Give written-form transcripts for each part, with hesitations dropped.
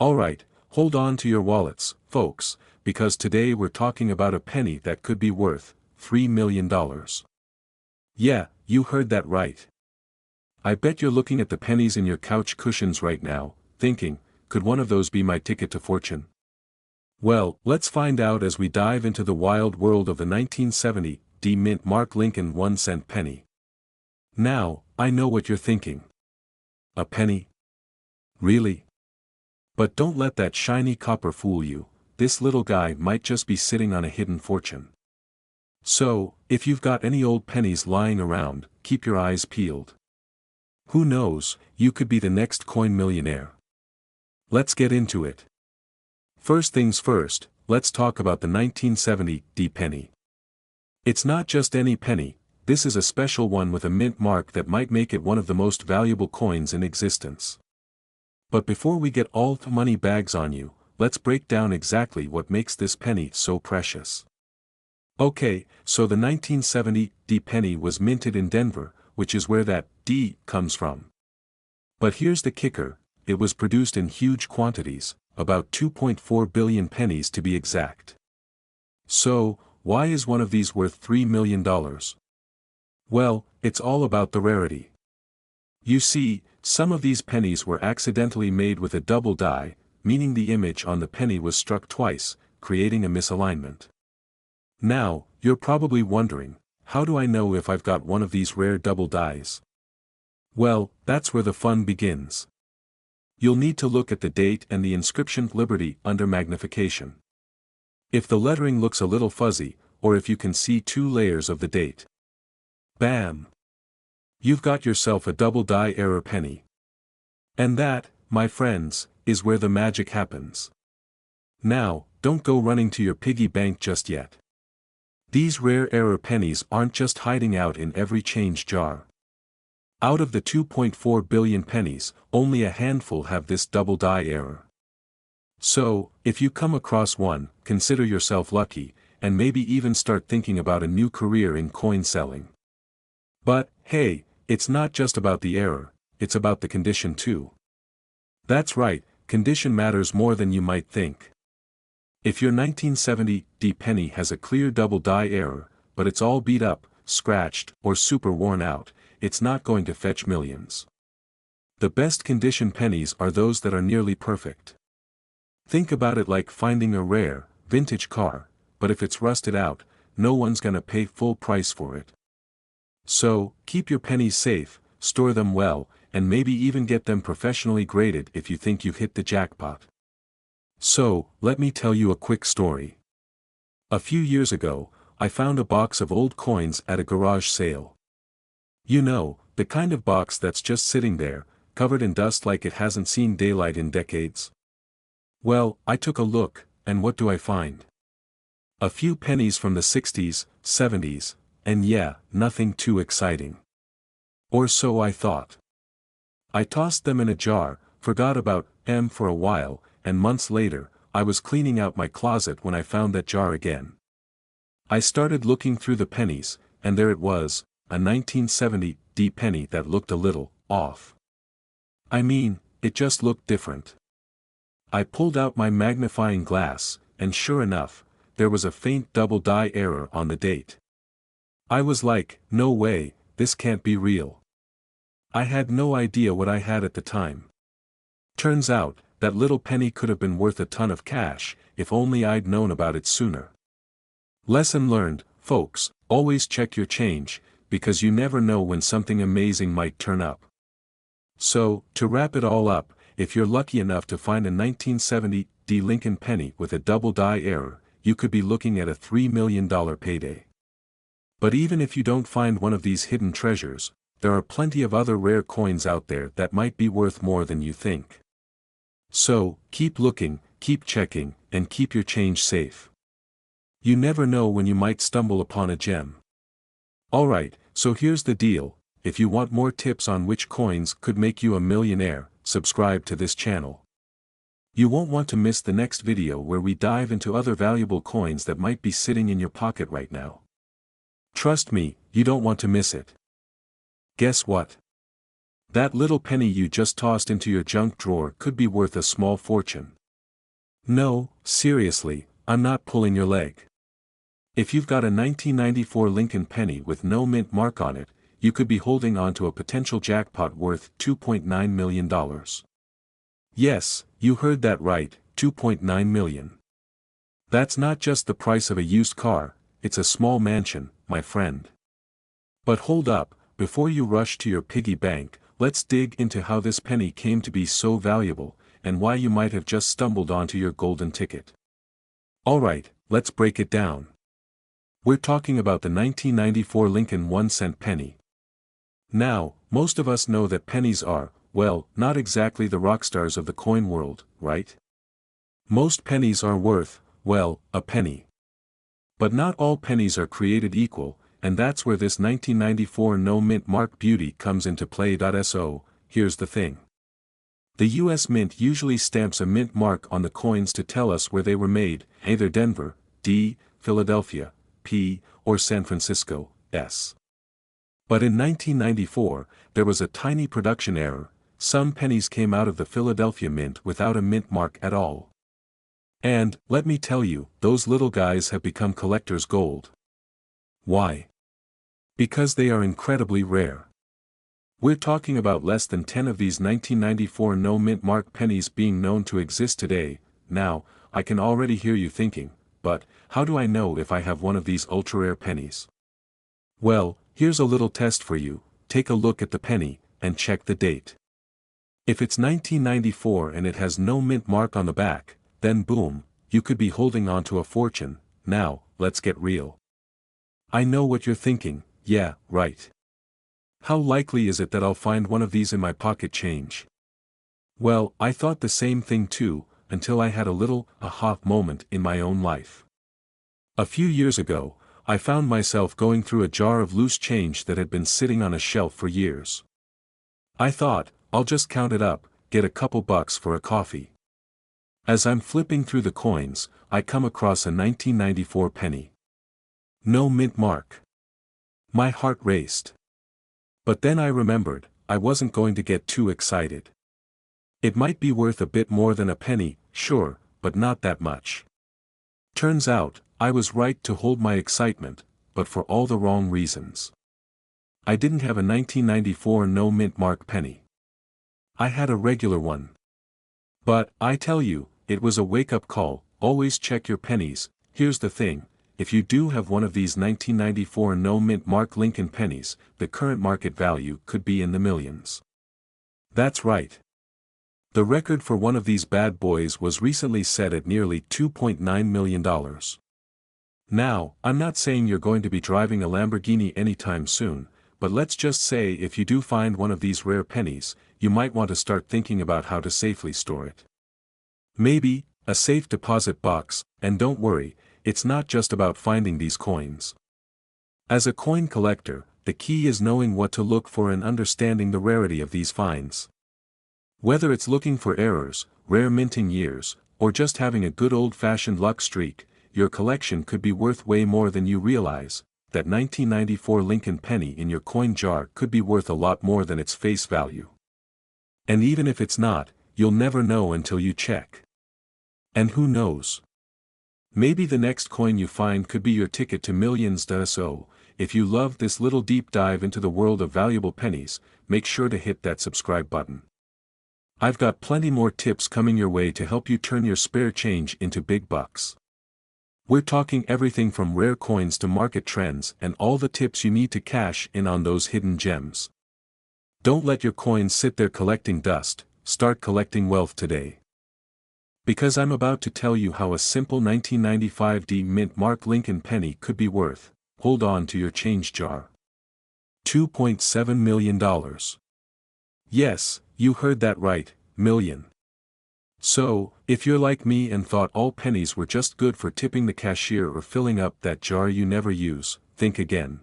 Alright, hold on to your wallets, folks, because today we're talking about a penny that could be worth $3 million. Yeah, you heard that right. I bet you're looking at the pennies in your couch cushions right now, thinking, could one of those be my ticket to fortune? Well, let's find out as we dive into the wild world of the 1970 mint Mark Lincoln 1-cent penny. Now, I know what you're thinking. A penny? Really? But don't let that shiny copper fool you, this little guy might just be sitting on a hidden fortune. So, if you've got any old pennies lying around, keep your eyes peeled. Who knows, you could be the next coin millionaire. Let's get into it. First things first, let's talk about the 1970 penny. It's not just any penny, this is a special one with a mint mark that might make it one of the most valuable coins in existence. But before we get all the money bags on you, let's break down exactly what makes this penny so precious. Okay, so the 1970 penny was minted in Denver, which is where that D comes from. But here's the kicker, it was produced in huge quantities, about 2.4 billion pennies to be exact. So, why is one of these worth $3 million? Well, it's all about the rarity. You see, some of these pennies were accidentally made with a double die, meaning the image on the penny was struck twice, creating a misalignment. Now, you're probably wondering, how do I know if I've got one of these rare double dies? Well, that's where the fun begins. You'll need to look at the date and the inscription Liberty under magnification. If the lettering looks a little fuzzy, or if you can see two layers of the date. Bam! You've got yourself a double die error penny. And that, my friends, is where the magic happens. Now, don't go running to your piggy bank just yet. These rare error pennies aren't just hiding out in every change jar. Out of the 2.4 billion pennies, only a handful have this double die error. So, if you come across one, consider yourself lucky, and maybe even start thinking about a new career in coin selling. But, hey, it's not just about the error, it's about the condition too. That's right, condition matters more than you might think. If your 1970 penny has a clear double die error, but it's all beat up, scratched, or super worn out, it's not going to fetch millions. The best condition pennies are those that are nearly perfect. Think about it like finding a rare, vintage car, but if it's rusted out, no one's gonna pay full price for it. So, keep your pennies safe, store them well, and maybe even get them professionally graded if you think you've hit the jackpot. So, let me tell you a quick story. A few years ago, I found a box of old coins at a garage sale. You know, the kind of box that's just sitting there, covered in dust like it hasn't seen daylight in decades. Well, I took a look, and what do I find? A few pennies from the 60s, 70s, and yeah, nothing too exciting. Or so I thought. I tossed them in a jar, forgot about them for a while, and months later, I was cleaning out my closet when I found that jar again. I started looking through the pennies, and there it was, a 1970 penny that looked a little off. I mean, it just looked different. I pulled out my magnifying glass, and sure enough, there was a faint double die error on the date. I was like, no way, this can't be real. I had no idea what I had at the time. Turns out, that little penny could have been worth a ton of cash, if only I'd known about it sooner. Lesson learned, folks, always check your change, because you never know when something amazing might turn up. So, to wrap it all up, if you're lucky enough to find a 1970 Lincoln penny with a double die error, you could be looking at a $3 million payday. But even if you don't find one of these hidden treasures, there are plenty of other rare coins out there that might be worth more than you think. So, keep looking, keep checking, and keep your change safe. You never know when you might stumble upon a gem. Alright, so here's the deal, if you want more tips on which coins could make you a millionaire, subscribe to this channel. You won't want to miss the next video where we dive into other valuable coins that might be sitting in your pocket right now. Trust me, you don't want to miss it. Guess what? That little penny you just tossed into your junk drawer could be worth a small fortune. No, seriously, I'm not pulling your leg. If you've got a 1994 Lincoln penny with no mint mark on it, you could be holding on to a potential jackpot worth $2.9 million. Yes, you heard that right, $2.9 million. That's not just the price of a used car, it's a small mansion, my friend. But hold up, before you rush to your piggy bank, let's dig into how this penny came to be so valuable, and why you might have just stumbled onto your golden ticket. Alright, let's break it down. We're talking about the 1994 Lincoln 1-cent penny. Now, most of us know that pennies are, well, not exactly the rock stars of the coin world, right? Most pennies are worth, well, a penny. But not all pennies are created equal, and that's where this 1994 no mint mark beauty comes into play. So, here's the thing. The US Mint usually stamps a mint mark on the coins to tell us where they were made, either Denver, D, Philadelphia, P, or San Francisco, S. But in 1994, there was a tiny production error. Some pennies came out of the Philadelphia Mint without a mint mark at all. And, let me tell you, those little guys have become collector's gold. Why? Because they are incredibly rare. We're talking about less than 10 of these 1994 no mint mark pennies being known to exist today. Now, I can already hear you thinking, but, how do I know if I have one of these ultra-rare pennies? Well, here's a little test for you. Take a look at the penny, and check the date. If it's 1994 and it has no mint mark on the back, then boom, you could be holding on to a fortune. Now, let's get real. I know what you're thinking, yeah, right. How likely is it that I'll find one of these in my pocket change? Well, I thought the same thing too, until I had a little aha moment in my own life. A few years ago, I found myself going through a jar of loose change that had been sitting on a shelf for years. I thought, I'll just count it up, get a couple bucks for a coffee. As I'm flipping through the coins, I come across a 1994 penny. No mint mark. My heart raced. But then I remembered, I wasn't going to get too excited. It might be worth a bit more than a penny, sure, but not that much. Turns out, I was right to hold my excitement, but for all the wrong reasons. I didn't have a 1994 no mint mark penny. I had a regular one. But, I tell you, it was a wake-up call. Always check your pennies. Here's the thing, if you do have one of these 1994 no mint mark Lincoln pennies, the current market value could be in the millions. That's right. The record for one of these bad boys was recently set at nearly $2.9 million. Now, I'm not saying you're going to be driving a Lamborghini anytime soon, but let's just say if you do find one of these rare pennies, you might want to start thinking about how to safely store it. Maybe, a safe deposit box, and don't worry, it's not just about finding these coins. As a coin collector, the key is knowing what to look for and understanding the rarity of these finds. Whether it's looking for errors, rare minting years, or just having a good old-fashioned luck streak, your collection could be worth way more than you realize. That 1994 Lincoln penny in your coin jar could be worth a lot more than its face value. And even if it's not, you'll never know until you check. And who knows? Maybe the next coin you find could be your ticket to millions. So, if you loved this little deep dive into the world of valuable pennies, make sure to hit that subscribe button. I've got plenty more tips coming your way to help you turn your spare change into big bucks. We're talking everything from rare coins to market trends and all the tips you need to cash in on those hidden gems. Don't let your coins sit there collecting dust, start collecting wealth today. Because I'm about to tell you how a simple 1995 D mint mark Lincoln penny could be worth, hold on to your change jar. $2.7 million. Yes, you heard that right, million. So, if you're like me and thought all pennies were just good for tipping the cashier or filling up that jar you never use, think again.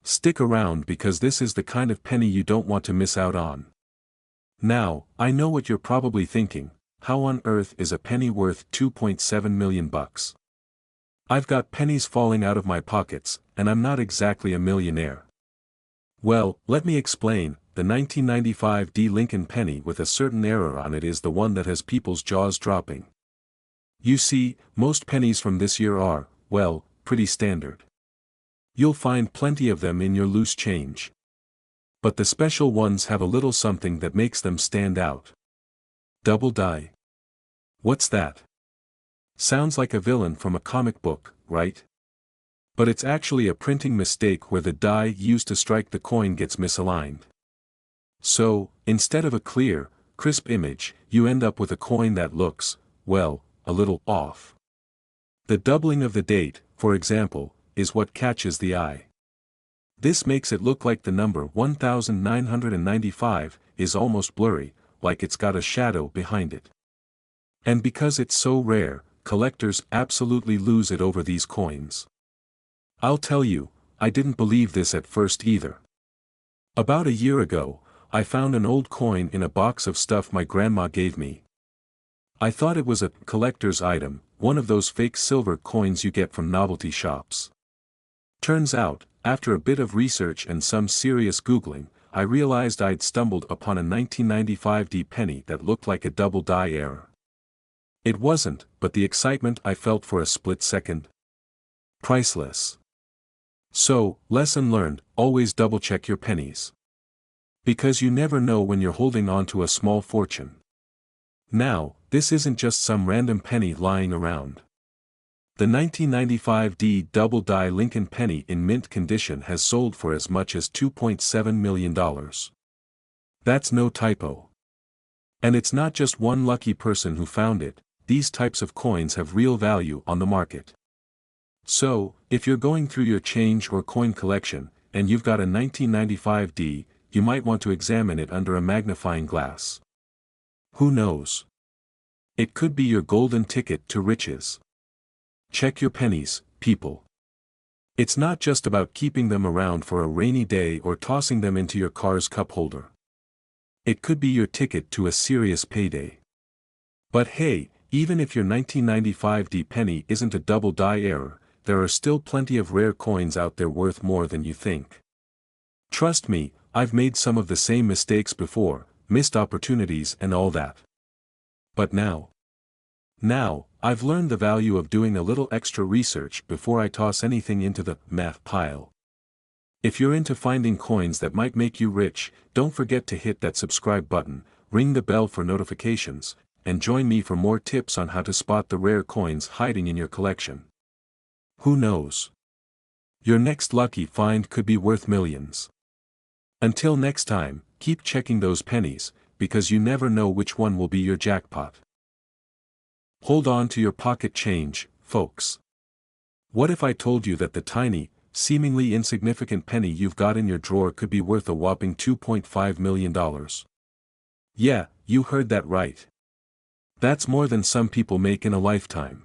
Stick around because this is the kind of penny you don't want to miss out on. Now, I know what you're probably thinking, how on earth is a penny worth $2.7 million? I've got pennies falling out of my pockets, and I'm not exactly a millionaire. Well, let me explain. The 1995 D Lincoln penny with a certain error on it is the one that has people's jaws dropping. You see, most pennies from this year are, well, pretty standard. You'll find plenty of them in your loose change. But the special ones have a little something that makes them stand out. Double die. What's that? Sounds like a villain from a comic book, right? But it's actually a printing mistake where the die used to strike the coin gets misaligned. So, instead of a clear, crisp image, you end up with a coin that looks, well, a little off. The doubling of the date, for example, is what catches the eye. This makes it look like the number 1995 is almost blurry, like it's got a shadow behind it. And because it's so rare, collectors absolutely lose it over these coins. I'll tell you, I didn't believe this at first either. About a year ago, I found an old coin in a box of stuff my grandma gave me. I thought it was a collector's item, one of those fake silver coins you get from novelty shops. Turns out, after a bit of research and some serious Googling, I realized I'd stumbled upon a 1995 D penny that looked like a double die error. It wasn't, but the excitement I felt for a split second. Priceless. So, lesson learned, always double check your pennies. Because you never know when you're holding on to a small fortune. Now, this isn't just some random penny lying around. The 1995 D double die Lincoln penny in mint condition has sold for as much as $2.7 million. That's no typo. And it's not just one lucky person who found it, these types of coins have real value on the market. So, if you're going through your change or coin collection, and you've got a 1995 D, you might want to examine it under a magnifying glass. Who knows? It could be your golden ticket to riches. Check your pennies, people. It's not just about keeping them around for a rainy day or tossing them into your car's cup holder. It could be your ticket to a serious payday. But hey, even if your 1995 D penny isn't a double die error, there are still plenty of rare coins out there worth more than you think. Trust me, I've made some of the same mistakes before, missed opportunities and all that. But now, I've learned the value of doing a little extra research before I toss anything into the math pile. If you're into finding coins that might make you rich, don't forget to hit that subscribe button, ring the bell for notifications, and join me for more tips on how to spot the rare coins hiding in your collection. Who knows? Your next lucky find could be worth millions. Until next time, keep checking those pennies, because you never know which one will be your jackpot. Hold on to your pocket change, folks. What if I told you that the tiny, seemingly insignificant penny you've got in your drawer could be worth a whopping $2.5 million? Yeah, you heard that right. That's more than some people make in a lifetime.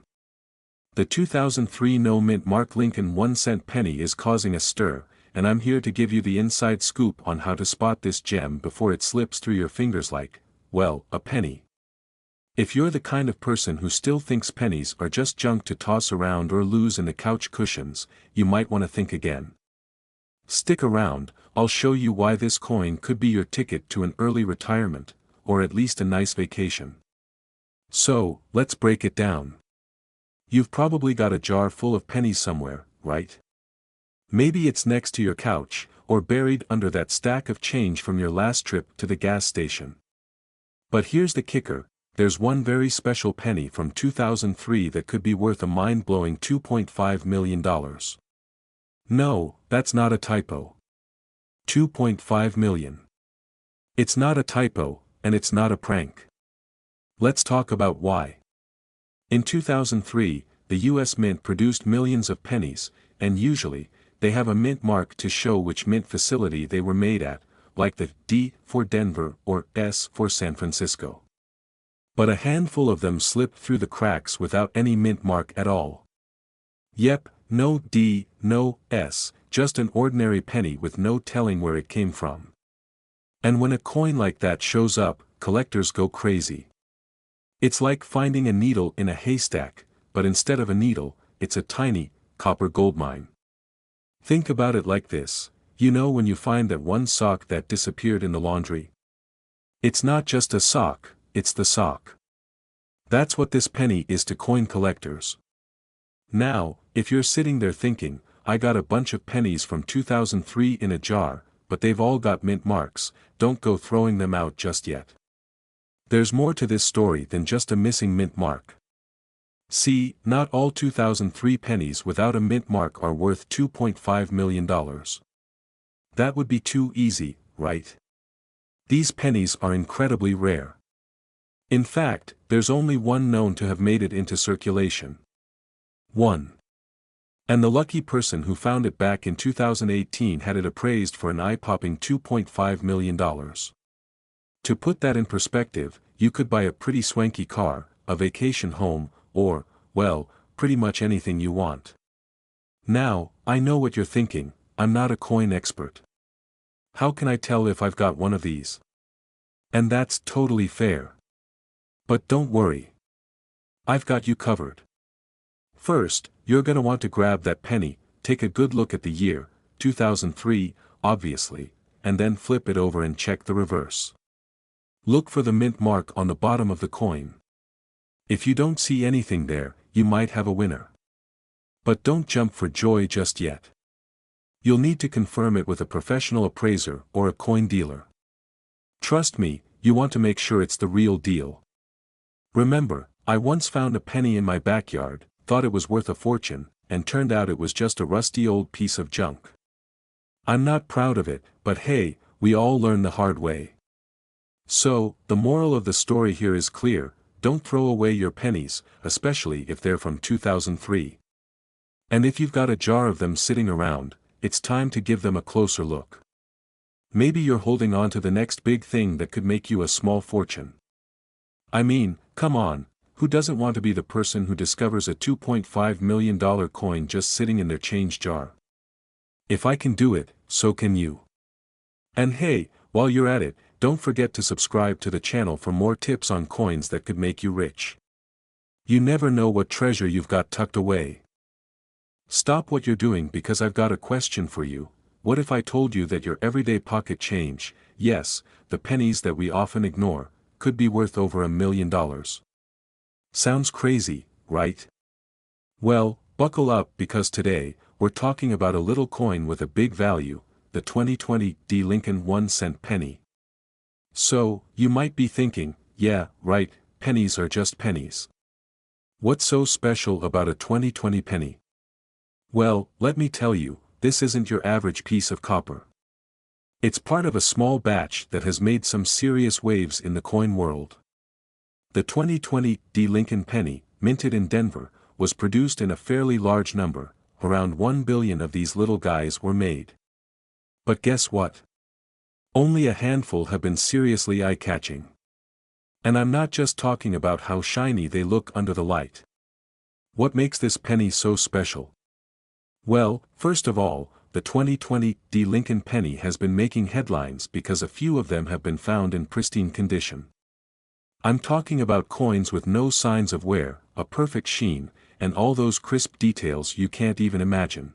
The 2003 no-mint Mark Lincoln 1-cent penny is causing a stir, and I'm here to give you the inside scoop on how to spot this gem before it slips through your fingers like, well, a penny. If you're the kind of person who still thinks pennies are just junk to toss around or lose in the couch cushions, you might want to think again. Stick around, I'll show you why this coin could be your ticket to an early retirement, or at least a nice vacation. So, let's break it down. You've probably got a jar full of pennies somewhere, right? Maybe it's next to your couch, or buried under that stack of change from your last trip to the gas station. But here's the kicker, there's one very special penny from 2003 that could be worth a mind-blowing $2.5 million. No, that's not a typo. 2.5 million. It's not a typo, and it's not a prank. Let's talk about why. In 2003, the US Mint produced millions of pennies, and usually, they have a mint mark to show which mint facility they were made at, like the D for Denver or S for San Francisco. But a handful of them slipped through the cracks without any mint mark at all. Yep, no D, no S, just an ordinary penny with no telling where it came from. And when a coin like that shows up, collectors go crazy. It's like finding a needle in a haystack, but instead of a needle, it's a tiny, copper gold mine. Think about it like this, You know when you find that one sock that disappeared in the laundry? It's not just a sock, it's the sock. That's what this penny is to coin collectors. Now, if you're sitting there thinking, I got a bunch of pennies from 2003 in a jar, but they've all got mint marks, don't go throwing them out just yet. There's more to this story than just a missing mint mark. See, not all 2003 pennies without a mint mark are worth $2.5 million. That would be too easy, right? These pennies are incredibly rare. In fact, there's only one known to have made it into circulation. 1. And the lucky person who found it back in 2018 had it appraised for an eye-popping $2.5 million. To put that in perspective, you could buy a pretty swanky car, a vacation home, or, well, pretty much anything you want. Now, I know what you're thinking, I'm not a coin expert. How can I tell if I've got one of these? And that's totally fair. But don't worry. I've got you covered. First, you're gonna want to grab that penny, take a good look at the year, 2003, obviously, and then flip it over and check the reverse. Look for the mint mark on the bottom of the coin. If you don't see anything there, you might have a winner. But don't jump for joy just yet. You'll need to confirm it with a professional appraiser or a coin dealer. Trust me, you want to make sure it's the real deal. Remember, I once found a penny in my backyard, thought it was worth a fortune, and turned out it was just a rusty old piece of junk. I'm not proud of it, but hey, we all learn the hard way. So, the moral of the story here is clear, don't throw away your pennies, especially if they're from 2003. And if you've got a jar of them sitting around, it's time to give them a closer look. Maybe you're holding on to the next big thing that could make you a small fortune. I mean, come on, who doesn't want to be the person who discovers a $2.5 million coin just sitting in their change jar? If I can do it, so can you. And hey, while you're at it, don't forget to subscribe to the channel for more tips on coins that could make you rich. You never know what treasure you've got tucked away. Stop what you're doing because I've got a question for you. What if I told you that your everyday pocket change, yes, the pennies that we often ignore, could be worth over $1 million? Sounds crazy, right? Well, buckle up because today, we're talking about a little coin with a big value, the 2020 D. Lincoln 1-cent penny. So, you might be thinking, yeah, right, pennies are just pennies. What's so special about a 2020 penny? Well, let me tell you, this isn't your average piece of copper. It's part of a small batch that has made some serious waves in the coin world. The 2020 D. Lincoln penny, minted in Denver, was produced in a fairly large number, around 1 billion of these little guys were made. But guess what? Only a handful have been seriously eye-catching. And I'm not just talking about how shiny they look under the light. What makes this penny so special? Well, first of all, the 2020 D. Lincoln penny has been making headlines because a few of them have been found in pristine condition. I'm talking about coins with no signs of wear, a perfect sheen, and all those crisp details you can't even imagine.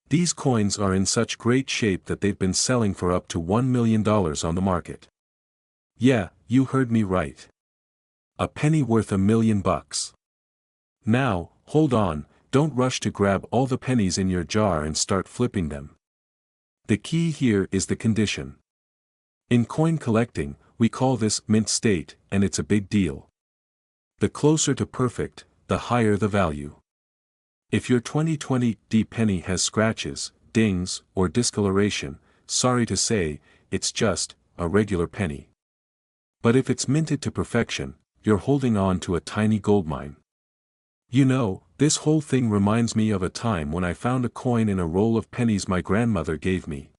These coins are in such great shape that they've been selling for up to $1 million on the market. Yeah, you heard me right. A penny worth $1 million. Now, hold on, don't rush to grab all the pennies in your jar and start flipping them. The key here is the condition. In coin collecting, we call this mint state, and it's a big deal. The closer to perfect, the higher the value. If your 2020 D penny has scratches, dings, or discoloration, sorry to say, it's just a regular penny. But if it's minted to perfection, you're holding on to a tiny goldmine. You know, this whole thing reminds me of a time when I found a coin in a roll of pennies my grandmother gave me.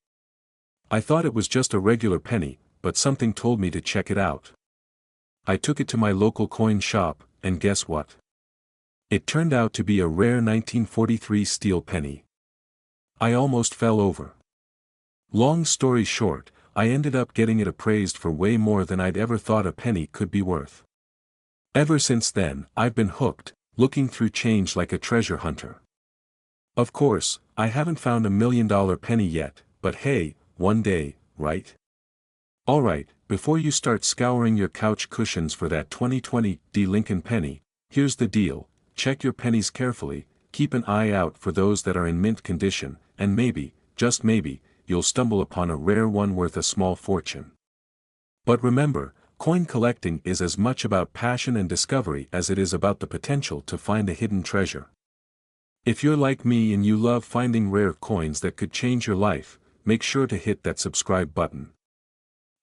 I thought it was just a regular penny, but something told me to check it out. I took it to my local coin shop, and guess what? It turned out to be a rare 1943 steel penny. I almost fell over. Long story short, I ended up getting it appraised for way more than I'd ever thought a penny could be worth. Ever since then, I've been hooked, looking through change like a treasure hunter. Of course, I haven't found $1 million penny yet, but hey, one day, right? Alright, before you start scouring your couch cushions for that 2020 D Lincoln penny, here's the deal: check your pennies carefully, keep an eye out for those that are in mint condition, and maybe, just maybe, you'll stumble upon a rare one worth a small fortune. But remember, coin collecting is as much about passion and discovery as it is about the potential to find a hidden treasure. If you're like me and you love finding rare coins that could change your life, make sure to hit that subscribe button.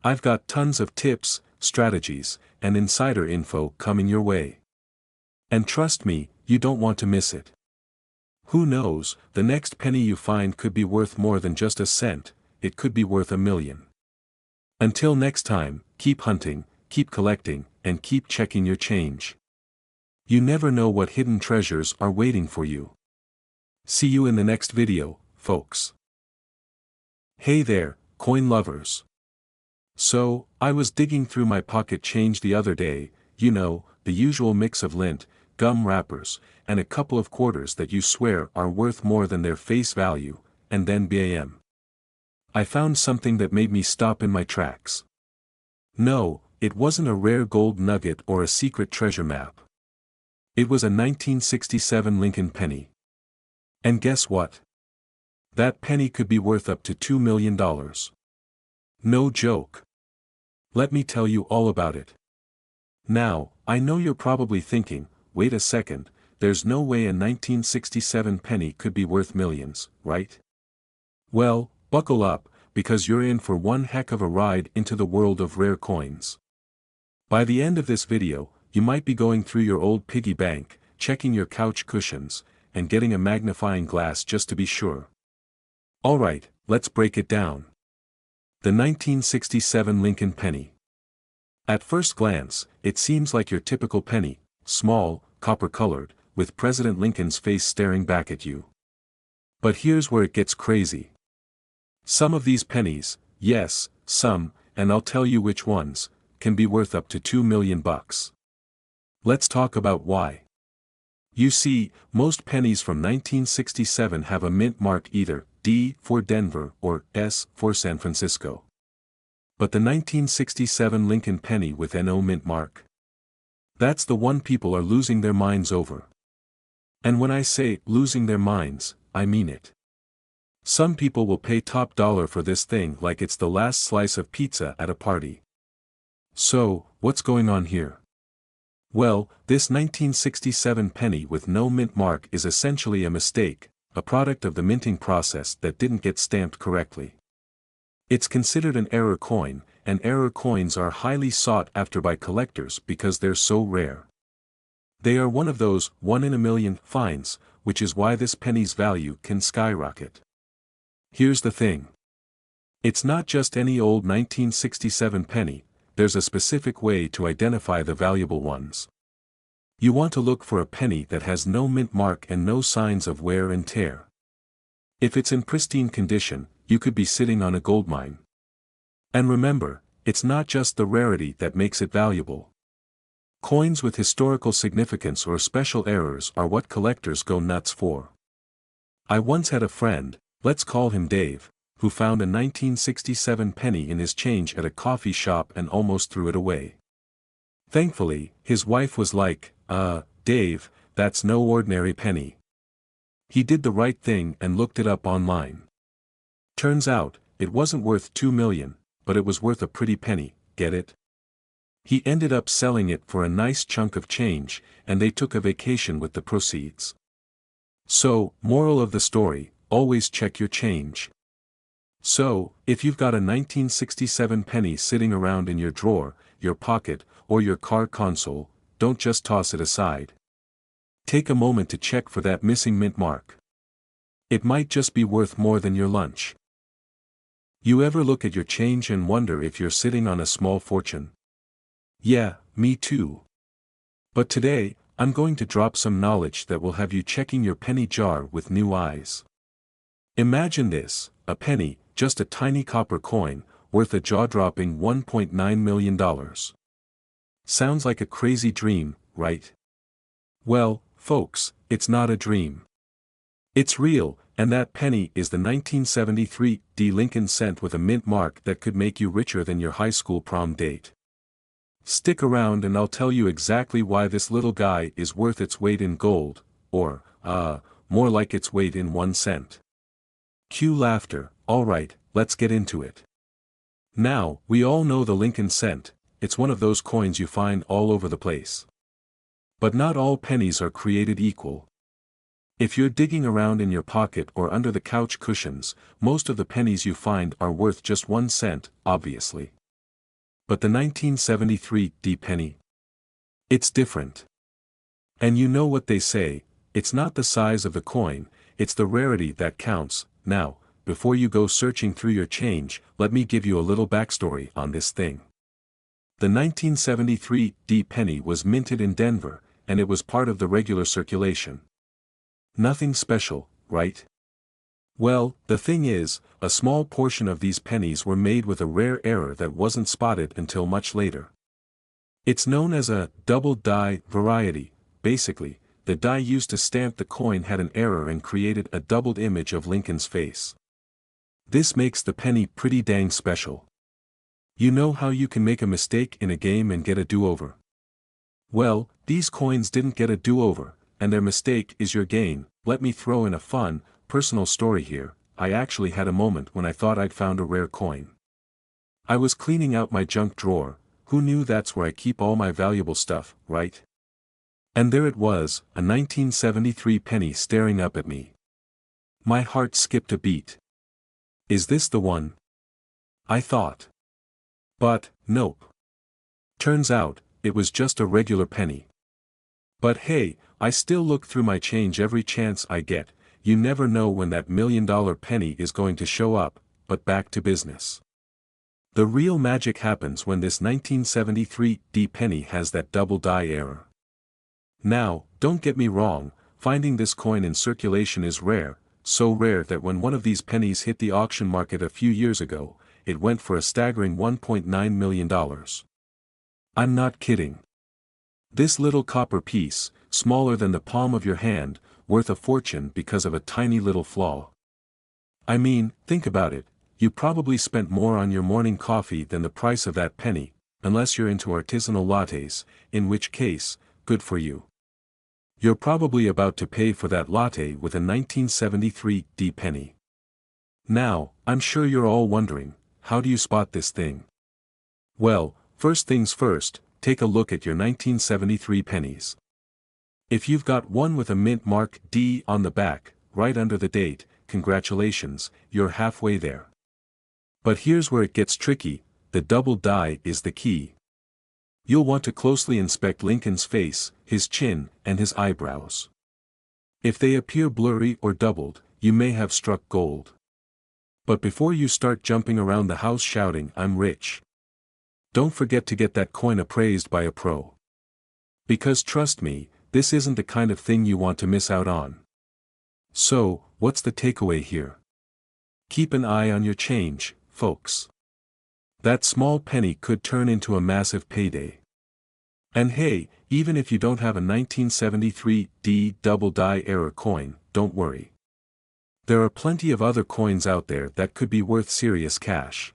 I've got tons of tips, strategies, and insider info coming your way. And trust me, you don't want to miss it. Who knows, the next penny you find could be worth more than just a cent, it could be worth $1 million. Until next time, keep hunting, keep collecting, and keep checking your change. You never know what hidden treasures are waiting for you. See you in the next video, folks. Hey there, coin lovers. So, I was digging through my pocket change the other day, you know, the usual mix of lint, gum wrappers, and a couple of quarters that you swear are worth more than their face value, and then bam. I found something that made me stop in my tracks. No, it wasn't a rare gold nugget or a secret treasure map. It was a 1967 Lincoln penny. And guess what? That penny could be worth up to $2 million. No joke. Let me tell you all about it. Now, I know you're probably thinking, wait a second, there's no way a 1967 penny could be worth millions, right? Well, buckle up, because you're in for one heck of a ride into the world of rare coins. By the end of this video, you might be going through your old piggy bank, checking your couch cushions, and getting a magnifying glass just to be sure. Alright, let's break it down. The 1967 Lincoln penny. At first glance, it seems like your typical penny, small, copper-colored, with President Lincoln's face staring back at you. But here's where it gets crazy. Some of these pennies, yes, some, and I'll tell you which ones, can be worth up to $2 million. Let's talk about why. You see, most pennies from 1967 have a mint mark, either D for Denver or S for San Francisco. But the 1967 Lincoln penny with NO mint mark? That's the one people are losing their minds over. And when I say losing their minds, I mean it. Some people will pay top dollar for this thing like it's the last slice of pizza at a party. So, what's going on here? Well, this 1967 penny with no mint mark is essentially a mistake, a product of the minting process that didn't get stamped correctly. It's considered an error coin, and error coins are highly sought after by collectors because they're so rare. They are one of those one in a million finds, which is why this penny's value can skyrocket. Here's the thing. It's not just any old 1967 penny, there's a specific way to identify the valuable ones. You want to look for a penny that has no mint mark and no signs of wear and tear. If it's in pristine condition, you could be sitting on a goldmine. And remember, it's not just the rarity that makes it valuable. Coins with historical significance or special errors are what collectors go nuts for. I once had a friend, let's call him Dave, who found a 1967 penny in his change at a coffee shop and almost threw it away. Thankfully, his wife was like, Dave, that's no ordinary penny. He did the right thing and looked it up online. Turns out, it wasn't worth $2 million, but it was worth a pretty penny, get it? He ended up selling it for a nice chunk of change, and they took a vacation with the proceeds. So, moral of the story, always check your change. So, if you've got a 1967 penny sitting around in your drawer, your pocket, or your car console, don't just toss it aside. Take a moment to check for that missing mint mark. It might just be worth more than your lunch. You ever look at your change and wonder if you're sitting on a small fortune? Yeah, me too. But today, I'm going to drop some knowledge that will have you checking your penny jar with new eyes. Imagine this, a penny, just a tiny copper coin, worth a jaw-dropping $1.9 million. Sounds like a crazy dream, right? Well, folks, it's not a dream. It's real, And that penny is the 1973 D Lincoln cent with a mint mark that could make you richer than your high school prom date. Stick around and I'll tell you exactly why this little guy is worth its weight in gold, or, more like its weight in 1 cent. Cue laughter. Alright, let's get into it. Now, we all know the Lincoln cent. It's one of those coins you find all over the place. But not all pennies are created equal. If you're digging around in your pocket or under the couch cushions, most of the pennies you find are worth just 1 cent, obviously. But the 1973 D penny? It's different. And you know what they say, it's not the size of the coin, it's the rarity that counts. Now, before you go searching through your change, let me give you a little backstory on this thing. The 1973 D penny was minted in Denver, and it was part of the regular circulation. Nothing special, right? Well, the thing is, a small portion of these pennies were made with a rare error that wasn't spotted until much later. It's known as a double die variety. Basically, the die used to stamp the coin had an error and created a doubled image of Lincoln's face. This makes the penny pretty dang special. You know how you can make a mistake in a game and get a do-over? Well, these coins didn't get a do-over, and their mistake is your gain. Let me throw in a fun, personal story here. I actually had a moment when I thought I'd found a rare coin. I was cleaning out my junk drawer. Who knew that's where I keep all my valuable stuff, right? And there it was, a 1973 penny staring up at me. My heart skipped a beat. Is this the one? I thought. But, nope. Turns out, it was just a regular penny. But hey, I still look through my change every chance I get. You never know when that $1 million penny is going to show up. But back to business. The real magic happens when this 1973 D penny has that double die error. Now, don't get me wrong, finding this coin in circulation is rare, so rare that when one of these pennies hit the auction market a few years ago, it went for a staggering $1.9 million. I'm not kidding. This little copper piece, smaller than the palm of your hand, worth a fortune because of a tiny little flaw. I mean, think about it, you probably spent more on your morning coffee than the price of that penny, unless you're into artisanal lattes, in which case, good for you. You're probably about to pay for that latte with a 1973 D penny. Now, I'm sure you're all wondering, how do you spot this thing? Well, first things first, take a look at your 1973 pennies. If you've got one with a mint mark D on the back, right under the date, congratulations, you're halfway there. But here's where it gets tricky, the double die is the key. You'll want to closely inspect Lincoln's face, his chin, and his eyebrows. If they appear blurry or doubled, you may have struck gold. But before you start jumping around the house shouting, "I'm rich," don't forget to get that coin appraised by a pro. Because trust me, this isn't the kind of thing you want to miss out on. So, what's the takeaway here? Keep an eye on your change, folks. That small penny could turn into a massive payday. And hey, even if you don't have a 1973 D double die error coin, don't worry. There are plenty of other coins out there that could be worth serious cash.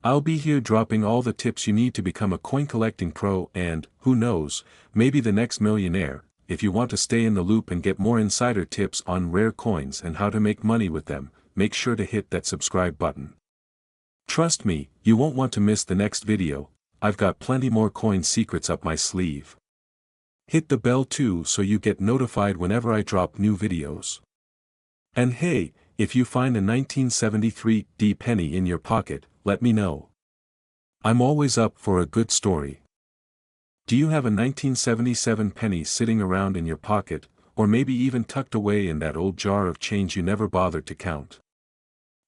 I'll be here dropping all the tips you need to become a coin collecting pro and, who knows, maybe the next millionaire. If you want to stay in the loop and get more insider tips on rare coins and how to make money with them, make sure to hit that subscribe button. Trust me, you won't want to miss the next video. I've got plenty more coin secrets up my sleeve. Hit the bell too so you get notified whenever I drop new videos. And hey, if you find a 1973 D penny in your pocket, let me know. I'm always up for a good story. Do you have a 1977 penny sitting around in your pocket, or maybe even tucked away in that old jar of change you never bothered to count?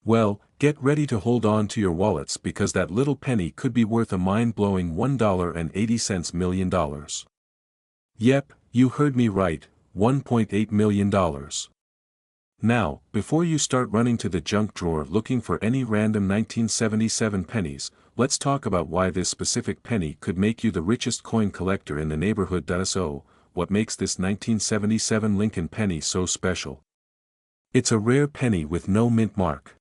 Well, get ready to hold on to your wallets because that little penny could be worth a mind-blowing $1.80 million. Yep, you heard me right, $1.8 million. Now, before you start running to the junk drawer looking for any random 1977 pennies, let's talk about why this specific penny could make you the richest coin collector in the neighborhood. So, what makes this 1977 Lincoln penny so special? It's a rare penny with no mint mark.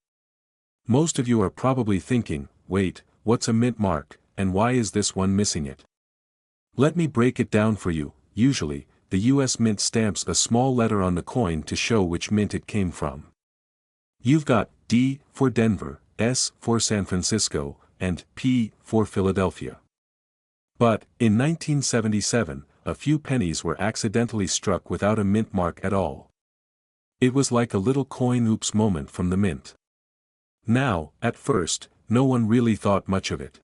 Most of you are probably thinking, wait, what's a mint mark, and why is this one missing it? Let me break it down for you. Usually, the US Mint stamps a small letter on the coin to show which mint it came from. You've got D for Denver, S for San Francisco, and P for Philadelphia. But, in 1977, a few pennies were accidentally struck without a mint mark at all. It was like a little coin oops moment from the mint. Now, at first, no one really thought much of it.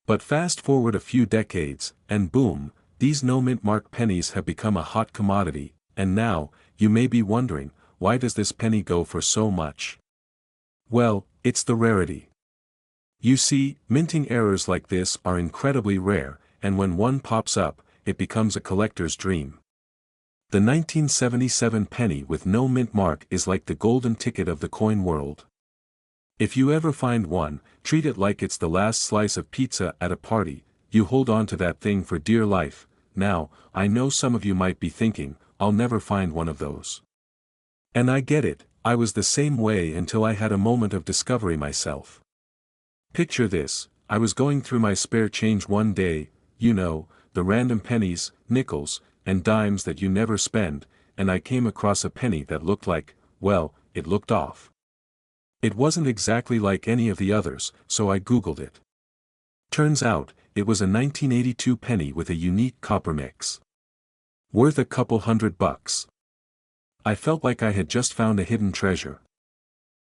But fast forward a few decades, and boom, these no mint mark pennies have become a hot commodity, and now, you may be wondering, why does this penny go for so much? Well, it's the rarity. You see, minting errors like this are incredibly rare, and when one pops up, it becomes a collector's dream. The 1977 penny with no mint mark is like the golden ticket of the coin world. If you ever find one, treat it like it's the last slice of pizza at a party. You hold on to that thing for dear life. Now, I know some of you might be thinking, I'll never find one of those. And I get it, I was the same way until I had a moment of discovery myself. Picture this, I was going through my spare change one day, you know, the random pennies, nickels, and dimes that you never spend, and I came across a penny that looked like, well, it looked off. It wasn't exactly like any of the others, so I googled it. Turns out, it was a 1982 penny with a unique copper mix. Worth a couple $100. I felt like I had just found a hidden treasure.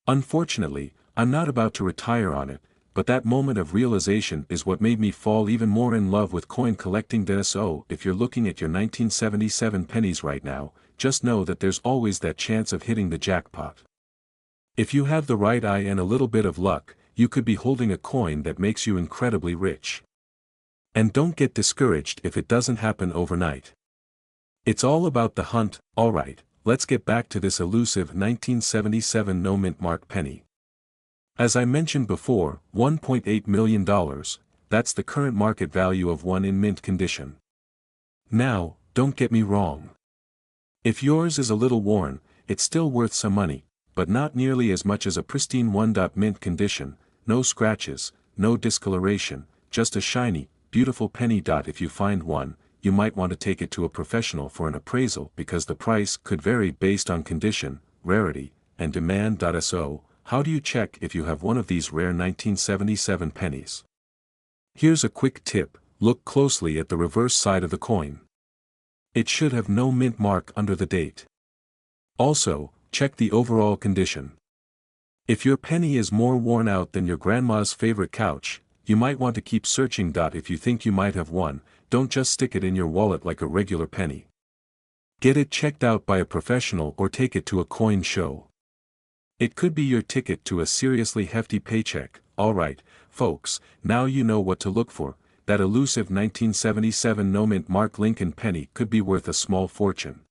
Unfortunately, I'm not about to retire on it, but that moment of realization is what made me fall even more in love with coin collecting. So, if you're looking at your 1977 pennies right now, just know that there's always that chance of hitting the jackpot. If you have the right eye and a little bit of luck, you could be holding a coin that makes you incredibly rich. And don't get discouraged if it doesn't happen overnight. It's all about the hunt. Alright, let's get back to this elusive 1977 no mint mark penny. As I mentioned before, $1.8 million, that's the current market value of one in mint condition. Now, don't get me wrong. If yours is a little worn, it's still worth some money, but not nearly as much as a pristine one. Mint condition, no scratches, no discoloration, just a shiny, beautiful penny. If you find one, you might want to take it to a professional for an appraisal because the price could vary based on condition, rarity, and demand. So, how do you check if you have one of these rare 1977 pennies? Here's a quick tip, look closely at the reverse side of the coin. It should have no mint mark under the date. Also, check the overall condition. If your penny is more worn out than your grandma's favorite couch, you might want to keep searching. If you think you might have one, don't just stick it in your wallet like a regular penny. Get it checked out by a professional or take it to a coin show. It could be your ticket to a seriously hefty paycheck. Alright, folks, now you know what to look for. That elusive 1977 no mint mark Lincoln penny could be worth a small fortune.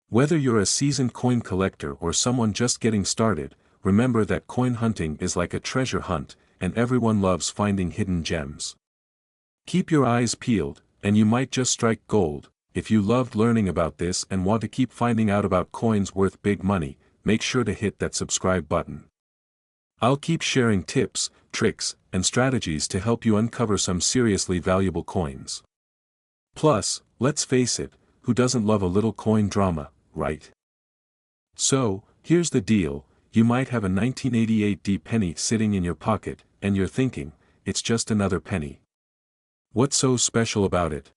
Whether you're a seasoned coin collector or someone just getting started, remember that coin hunting is like a treasure hunt, and everyone loves finding hidden gems. Keep your eyes peeled, and you might just strike gold. If you loved learning about this and want to keep finding out about coins worth big money, make sure to hit that subscribe button. I'll keep sharing tips, tricks, and strategies to help you uncover some seriously valuable coins. Plus, let's face it, who doesn't love a little coin drama, right? So, here's the deal, you might have a 1988 D penny sitting in your pocket, and you're thinking, it's just another penny. What's so special about it?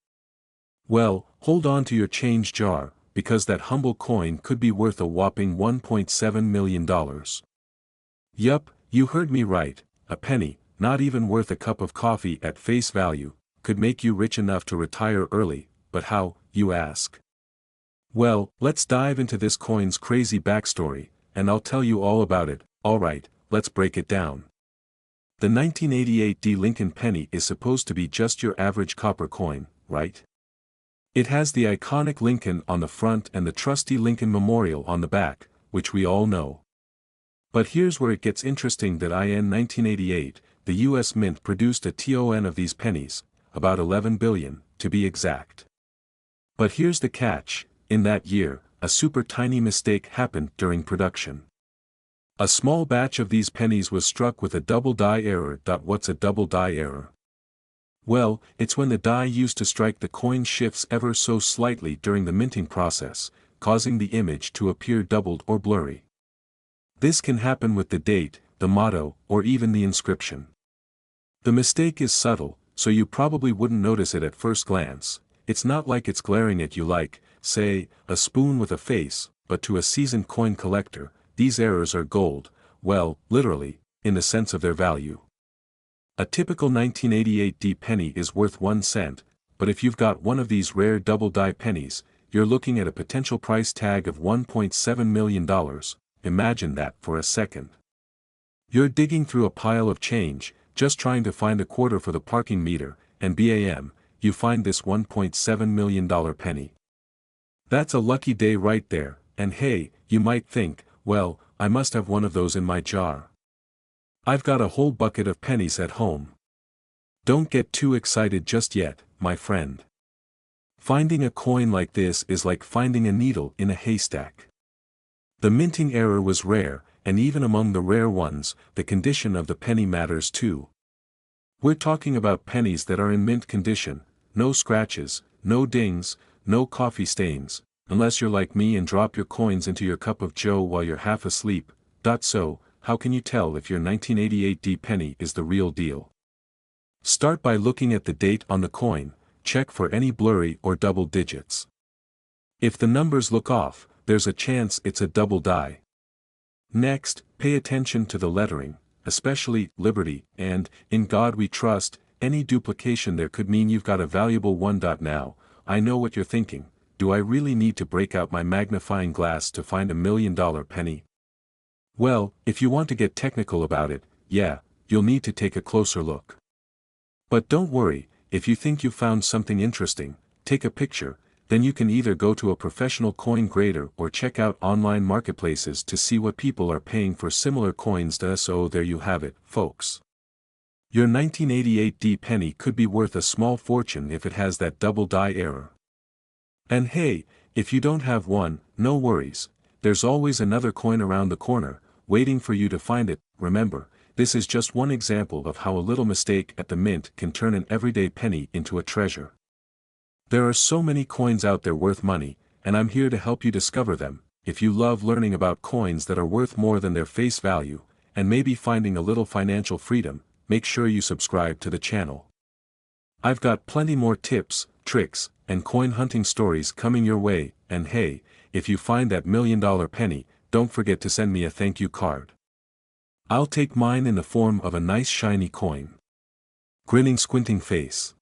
Well, hold on to your change jar, because that humble coin could be worth a whopping $1.7 million. Yup, you heard me right, a penny, not even worth a cup of coffee at face value, could make you rich enough to retire early, but how, you ask? Well, let's dive into this coin's crazy backstory, and I'll tell you all about it. Alright, let's break it down. The 1988 D Lincoln penny is supposed to be just your average copper coin, right? It has the iconic Lincoln on the front and the trusty Lincoln Memorial on the back, which we all know. But here's where it gets interesting. That in 1988, the US Mint produced a ton of these pennies, about 11 billion, to be exact. But here's the catch, in that year, a super tiny mistake happened during production. A small batch of these pennies was struck with a double die error. What's a double die error? Well, it's when the die used to strike the coin shifts ever so slightly during the minting process, causing the image to appear doubled or blurry. This can happen with the date, the motto, or even the inscription. The mistake is subtle, so you probably wouldn't notice it at first glance. It's not like it's glaring at you like, say, a spoon with a face, but to a seasoned coin collector, these errors are gold, well, literally, in the sense of their value. A typical 1988 D penny is worth 1 cent, but if you've got one of these rare double die pennies, you're looking at a potential price tag of $1.7 million. Imagine that for a second. You're digging through a pile of change, just trying to find a quarter for the parking meter, and bam, you find this $1.7 million penny. That's a lucky day right there, and hey, you might think, well, I must have one of those in my jar. I've got a whole bucket of pennies at home. Don't get too excited just yet, my friend. Finding a coin like this is like finding a needle in a haystack. The minting error was rare, and even among the rare ones, the condition of the penny matters too. We're talking about pennies that are in mint condition, no scratches, no dings, no coffee stains, unless you're like me and drop your coins into your cup of joe while you're half asleep. So, how can you tell if your 1988 D penny is the real deal? Start by looking at the date on the coin, check for any blurry or double digits. If the numbers look off, there's a chance it's a double die. Next, pay attention to the lettering, especially Liberty and In God We Trust. Any duplication there could mean you've got a valuable one. Now, I know what you're thinking, do I really need to break out my magnifying glass to find $1 million penny? Well, if you want to get technical about it, yeah, you'll need to take a closer look. But don't worry, if you think you found something interesting, take a picture, then you can either go to a professional coin grader or check out online marketplaces to see what people are paying for similar coins. So there you have it, folks. Your 1988 D penny could be worth a small fortune if it has that double die error. And hey, if you don't have one, no worries, there's always another coin around the corner, waiting for you to find it. Remember, this is just one example of how a little mistake at the mint can turn an everyday penny into a treasure. There are so many coins out there worth money, and I'm here to help you discover them. If you love learning about coins that are worth more than their face value, and maybe finding a little financial freedom, make sure you subscribe to the channel. I've got plenty more tips, tricks, and coin hunting stories coming your way, and hey, if you find that $1 million penny, don't forget to send me a thank you card. I'll take mine in the form of a nice shiny coin. Grinning squinting face.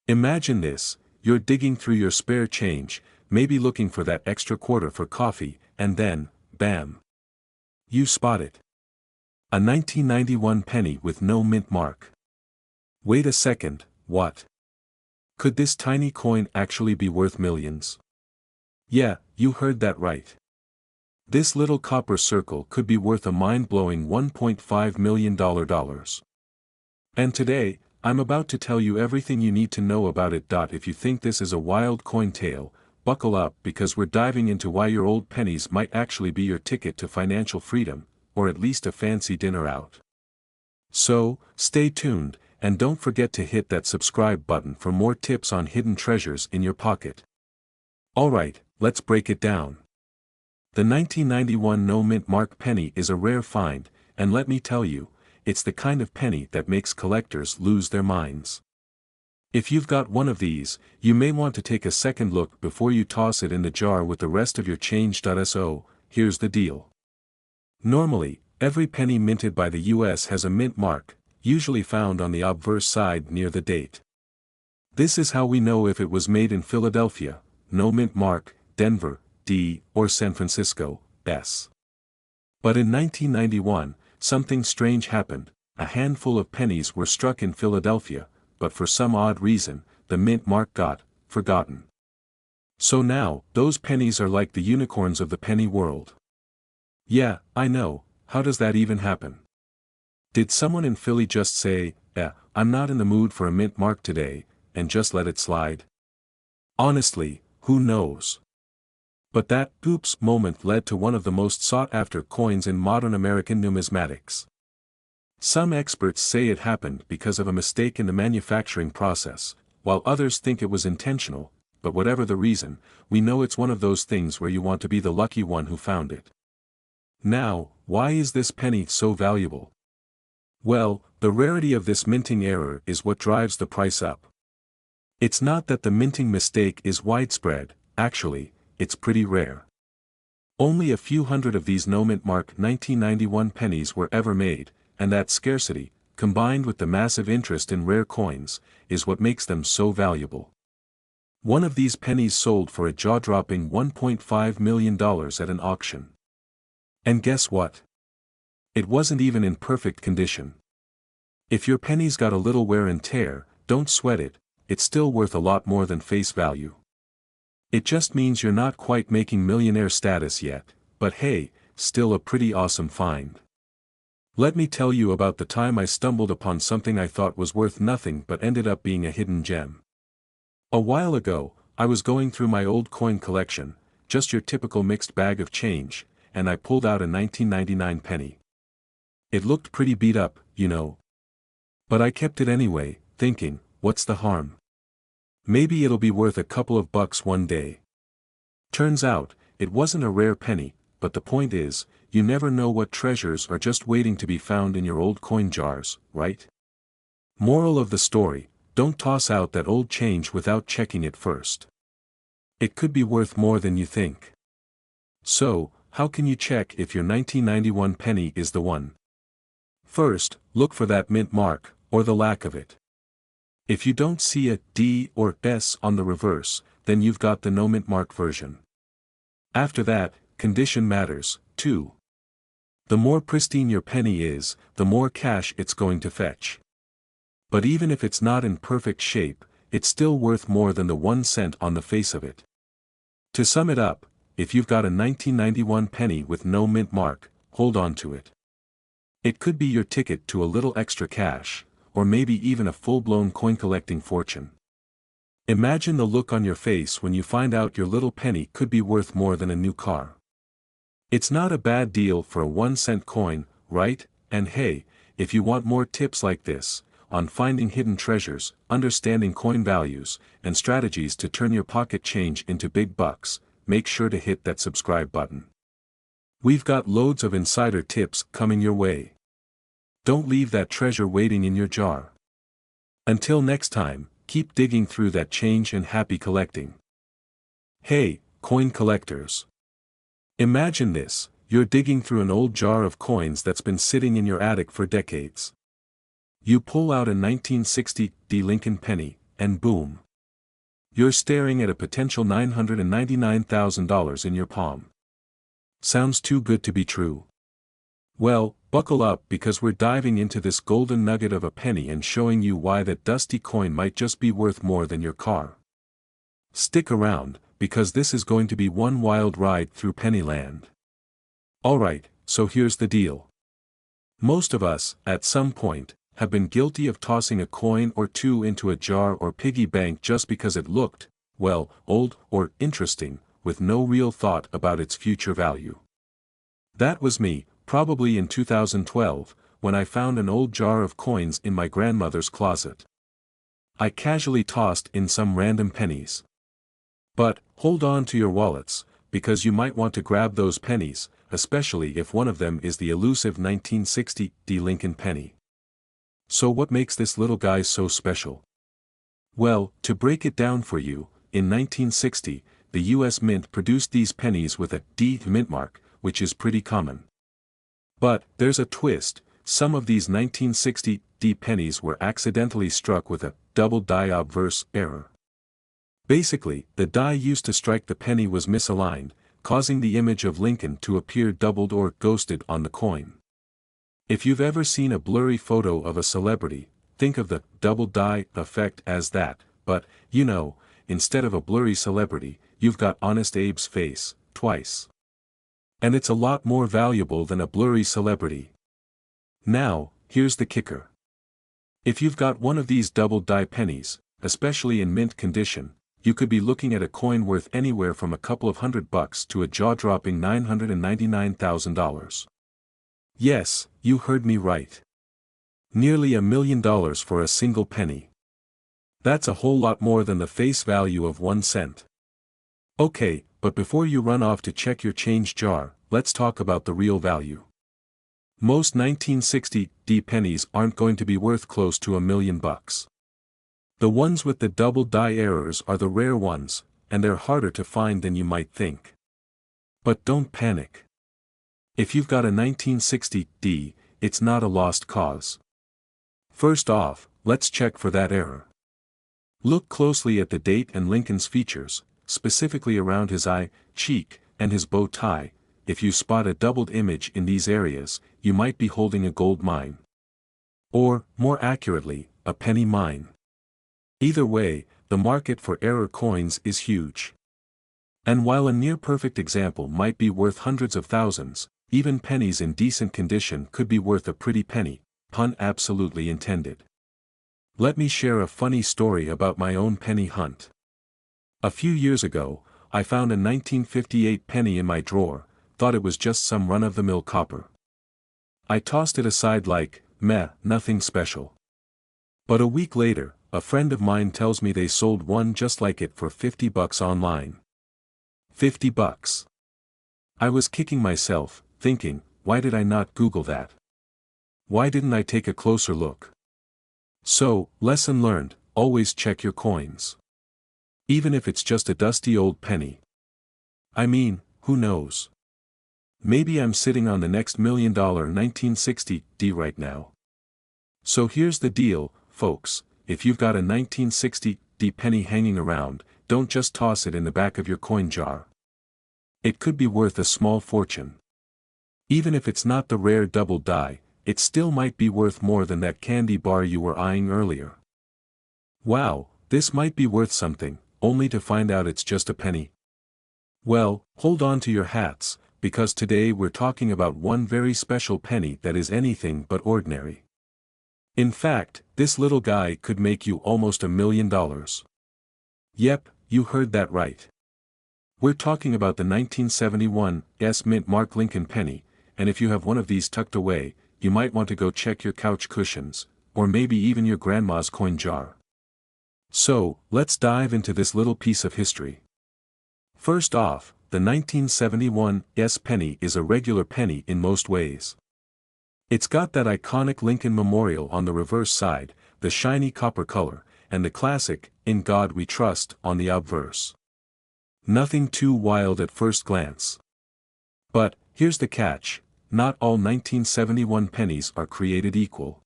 Imagine this, you're digging through your spare change, maybe looking for that extra quarter for coffee, and then, bam! You spot it. A 1991 penny with no mint mark. Wait a second, what? Could this tiny coin actually be worth millions? Yeah, you heard that right. This little copper circle could be worth a mind-blowing $1.5 million. And today, I'm about to tell you everything you need to know about it. If you think this is a wild coin tale, buckle up because we're diving into why your old pennies might actually be your ticket to financial freedom, or at least a fancy dinner out. So, stay tuned, and don't forget to hit that subscribe button for more tips on hidden treasures in your pocket. Alright, let's break it down. The 1991 no mint mark penny is a rare find, and let me tell you, it's the kind of penny that makes collectors lose their minds. If you've got one of these, you may want to take a second look before you toss it in the jar with the rest of your change. So, here's the deal. Normally, every penny minted by the US has a mint mark, usually found on the obverse side near the date. This is how we know if it was made in Philadelphia, no mint mark, Denver, D, or San Francisco, S. But in 1991, something strange happened. A handful of pennies were struck in Philadelphia, but for some odd reason, the mint mark got forgotten. So now, those pennies are like the unicorns of the penny world. Yeah, I know, how does that even happen? Did someone in Philly just say, I'm not in the mood for a mint mark today, and just let it slide? Honestly, who knows? But that oops moment led to one of the most sought-after coins in modern American numismatics. Some experts say it happened because of a mistake in the manufacturing process, while others think it was intentional, but whatever the reason, we know it's one of those things where you want to be the lucky one who found it. Now, why is this penny so valuable? Well, the rarity of this minting error is what drives the price up. It's not that the minting mistake is widespread, actually, it's pretty rare. Only a few hundred of these no-mint mark 1991 pennies were ever made, and that scarcity, combined with the massive interest in rare coins, is what makes them so valuable. One of these pennies sold for a jaw-dropping $1.5 million at an auction. And guess what? It wasn't even in perfect condition. If your penny's got a little wear and tear, don't sweat it, it's still worth a lot more than face value. It just means you're not quite making millionaire status yet, but hey, still a pretty awesome find. Let me tell you about the time I stumbled upon something I thought was worth nothing but ended up being a hidden gem. A while ago, I was going through my old coin collection, just your typical mixed bag of change, and I pulled out a 1999 penny. It looked pretty beat up, you know. But I kept it anyway, thinking, what's the harm? Maybe it'll be worth a couple of bucks one day. Turns out, it wasn't a rare penny, but the point is, you never know what treasures are just waiting to be found in your old coin jars, right? Moral of the story, don't toss out that old change without checking it first. It could be worth more than you think. So, how can you check if your 1991 penny is the one? First, look for that mint mark, or the lack of it. If you don't see a D or S on the reverse, then you've got the no mint mark version. After that, condition matters, too. The more pristine your penny is, the more cash it's going to fetch. But even if it's not in perfect shape, it's still worth more than the 1 cent on the face of it. To sum it up, if you've got a 1991 penny with no mint mark, hold on to it. It could be your ticket to a little extra cash, or maybe even a full-blown coin-collecting fortune. Imagine the look on your face when you find out your little penny could be worth more than a new car. It's not a bad deal for a 1-cent coin, right? And hey, if you want more tips like this, on finding hidden treasures, understanding coin values, and strategies to turn your pocket change into big bucks, make sure to hit that subscribe button. We've got loads of insider tips coming your way. Don't leave that treasure waiting in your jar. Until next time, keep digging through that change and happy collecting. Hey, coin collectors. Imagine this, you're digging through an old jar of coins that's been sitting in your attic for decades. You pull out a 1960 D Lincoln penny, and boom. You're staring at a potential $999,000 in your palm. Sounds too good to be true. Well, buckle up because we're diving into this golden nugget of a penny and showing you why that dusty coin might just be worth more than your car. Stick around, because this is going to be one wild ride through Pennyland. Alright, so here's the deal. Most of us, at some point, have been guilty of tossing a coin or two into a jar or piggy bank just because it looked, well, old or interesting, with no real thought about its future value. That was me, probably in 2012, when I found an old jar of coins in my grandmother's closet. I casually tossed in some random pennies. But, hold on to your wallets, because you might want to grab those pennies, especially if one of them is the elusive 1960 D Lincoln penny. So what makes this little guy so special? Well, to break it down for you, in 1960, the US Mint produced these pennies with a D mint mark, which is pretty common. But, there's a twist, some of these 1960 D pennies were accidentally struck with a double die obverse error. Basically, the die used to strike the penny was misaligned, causing the image of Lincoln to appear doubled or ghosted on the coin. If you've ever seen a blurry photo of a celebrity, think of the double die effect as that, but, you know, instead of a blurry celebrity, you've got Honest Abe's face, twice. And it's a lot more valuable than a blurry celebrity. Now, here's the kicker. If you've got one of these double die pennies, especially in mint condition, you could be looking at a coin worth anywhere from a couple of $100 to a jaw-dropping $999,000. Yes, you heard me right. Nearly $1 million for a single penny. That's a whole lot more than the face value of 1 cent. Okay, but before you run off to check your change jar, let's talk about the real value. Most 1960 pennies aren't going to be worth close to $1 million. The ones with the double die errors are the rare ones, and they're harder to find than you might think. But don't panic. If you've got a 1960 it's not a lost cause. First off, let's check for that error. Look closely at the date and Lincoln's features, specifically around his eye, cheek, and his bow tie. If you spot a doubled image in these areas, you might be holding a gold mine. Or, more accurately, a penny mine. Either way, the market for error coins is huge. And while a near-perfect example might be worth hundreds of thousands, even pennies in decent condition could be worth a pretty penny, pun absolutely intended. Let me share a funny story about my own penny hunt. A few years ago, I found a 1958 penny in my drawer, thought it was just some run-of-the-mill copper. I tossed it aside like, meh, nothing special. But a week later, a friend of mine tells me they sold one just like it for $50 online. $50. I was kicking myself, thinking, why did I not Google that? Why didn't I take a closer look? So, lesson learned, always check your coins. Even if it's just a dusty old penny. I mean, who knows? Maybe I'm sitting on the next $1 million 1960 right now. So here's the deal, folks, if you've got a 1960 penny hanging around, don't just toss it in the back of your coin jar. It could be worth a small fortune. Even if it's not the rare double die, it still might be worth more than that candy bar you were eyeing earlier. Wow, this might be worth something, only to find out it's just a penny. Well, hold on to your hats, because today we're talking about one very special penny that is anything but ordinary. In fact, this little guy could make you almost $1 million. Yep, you heard that right. We're talking about the 1971 mint mark Lincoln penny, and if you have one of these tucked away, you might want to go check your couch cushions, or maybe even your grandma's coin jar. So, let's dive into this little piece of history. First off, the 1971 penny is a regular penny in most ways. It's got that iconic Lincoln memorial on the reverse side, the shiny copper color, and the classic, "In God We Trust," on the obverse. Nothing too wild at first glance. But, here's the catch. Not all 1971 pennies are created equal.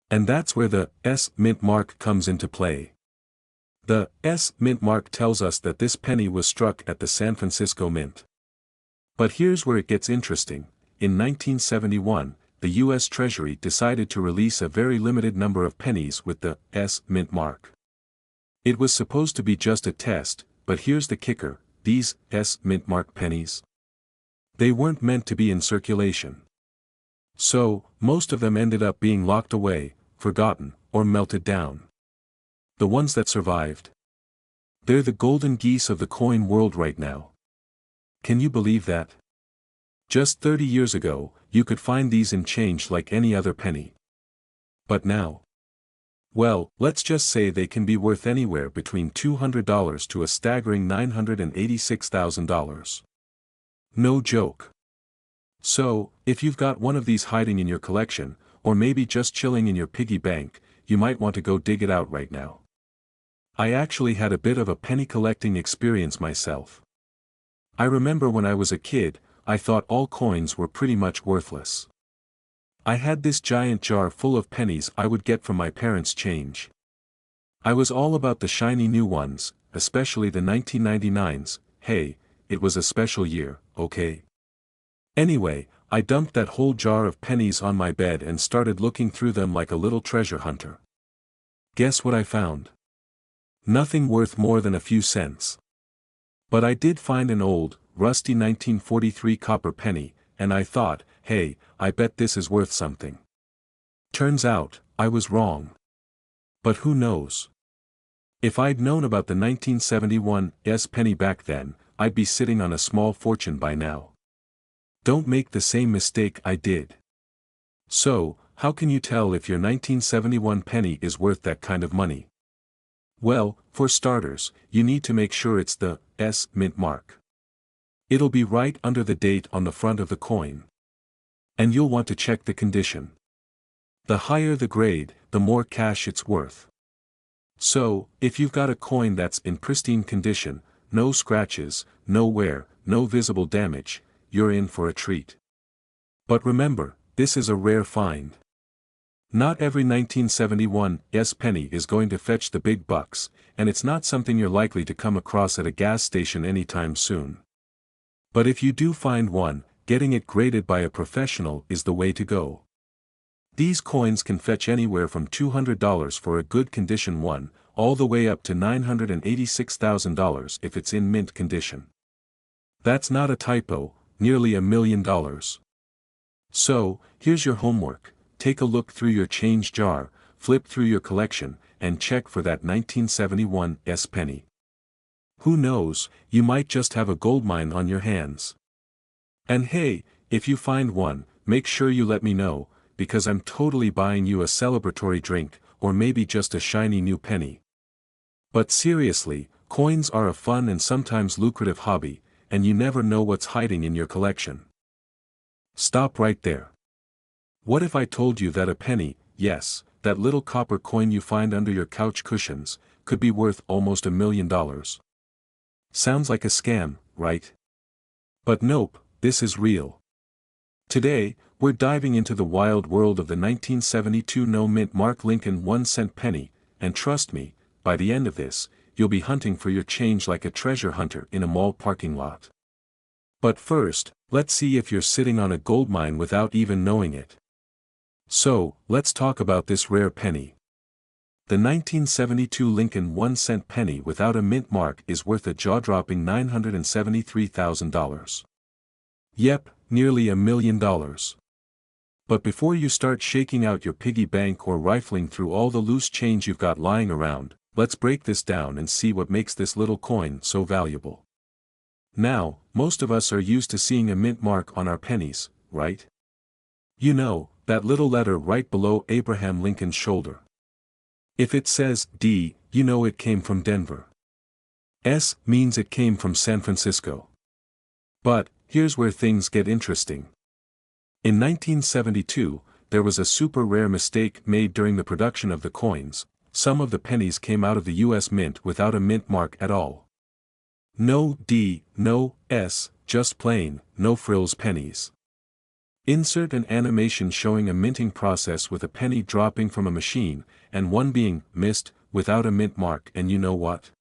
And that's where the S mint mark comes into play. The S mint mark tells us that this penny was struck at the San Francisco Mint. But here's where it gets interesting. In 1971, the U.S. Treasury decided to release a very limited number of pennies with the S mint mark. It was supposed to be just a test, but here's the kicker, these S mint mark pennies, they weren't meant to be in circulation. So, most of them ended up being locked away, forgotten, or melted down. The ones that survived, they're the golden geese of the coin world right now. Can you believe that? Just 30 years ago, you could find these in change like any other penny. But now? Well, let's just say they can be worth anywhere between $200 to a staggering $986,000. No joke. So, if you've got one of these hiding in your collection, or maybe just chilling in your piggy bank, you might want to go dig it out right now. I actually had a bit of a penny collecting experience myself. I remember when I was a kid, I thought all coins were pretty much worthless. I had this giant jar full of pennies I would get from my parents' change. I was all about the shiny new ones, especially the 1999s, hey, it was a special year, okay? Anyway, I dumped that whole jar of pennies on my bed and started looking through them like a little treasure hunter. Guess what I found? Nothing worth more than a few cents. But I did find an old, rusty 1943 copper penny, and I thought, hey, I bet this is worth something. Turns out, I was wrong. But who knows? If I'd known about the 1971's penny back then, I'd be sitting on a small fortune by now. Don't make the same mistake I did. So, how can you tell if your 1971 penny is worth that kind of money? Well, for starters, you need to make sure it's the S mint mark. It'll be right under the date on the front of the coin. And you'll want to check the condition. The higher the grade, the more cash it's worth. So, if you've got a coin that's in pristine condition, no scratches, no wear, no visible damage, you're in for a treat. But remember, this is a rare find. Not every 1971's penny is going to fetch the big bucks, and it's not something you're likely to come across at a gas station anytime soon. But if you do find one, getting it graded by a professional is the way to go. These coins can fetch anywhere from $200 for a good condition one, all the way up to $986,000 if it's in mint condition. That's not a typo, nearly $1 million. So, here's your homework: take a look through your change jar, flip through your collection, and check for that 1971's penny. Who knows, you might just have a goldmine on your hands. And hey, if you find one, make sure you let me know, because I'm totally buying you a celebratory drink, or maybe just a shiny new penny. But seriously, coins are a fun and sometimes lucrative hobby, and you never know what's hiding in your collection. Stop right there. What if I told you that a penny, yes, that little copper coin you find under your couch cushions, could be worth almost $1 million? Sounds like a scam, right? But nope, this is real. Today, we're diving into the wild world of the 1972 no-mint mark Lincoln 1-cent penny, and trust me, by the end of this, you'll be hunting for your change like a treasure hunter in a mall parking lot. But first, let's see if you're sitting on a goldmine without even knowing it. So, let's talk about this rare penny. The 1972 Lincoln 1-cent penny without a mint mark is worth a jaw-dropping $973,000. Yep, nearly $1 million. But before you start shaking out your piggy bank or rifling through all the loose change you've got lying around, let's break this down and see what makes this little coin so valuable. Now, most of us are used to seeing a mint mark on our pennies, right? You know, that little letter right below Abraham Lincoln's shoulder. If it says D, you know it came from Denver. S means it came from San Francisco. But, here's where things get interesting. In 1972, there was a super rare mistake made during the production of the coins. Some of the pennies came out of the US Mint without a mint mark at all. No D, no S, just plain, no frills pennies. Insert an animation showing a minting process with a penny dropping from a machine, and one being missed, without a mint mark, and you know what?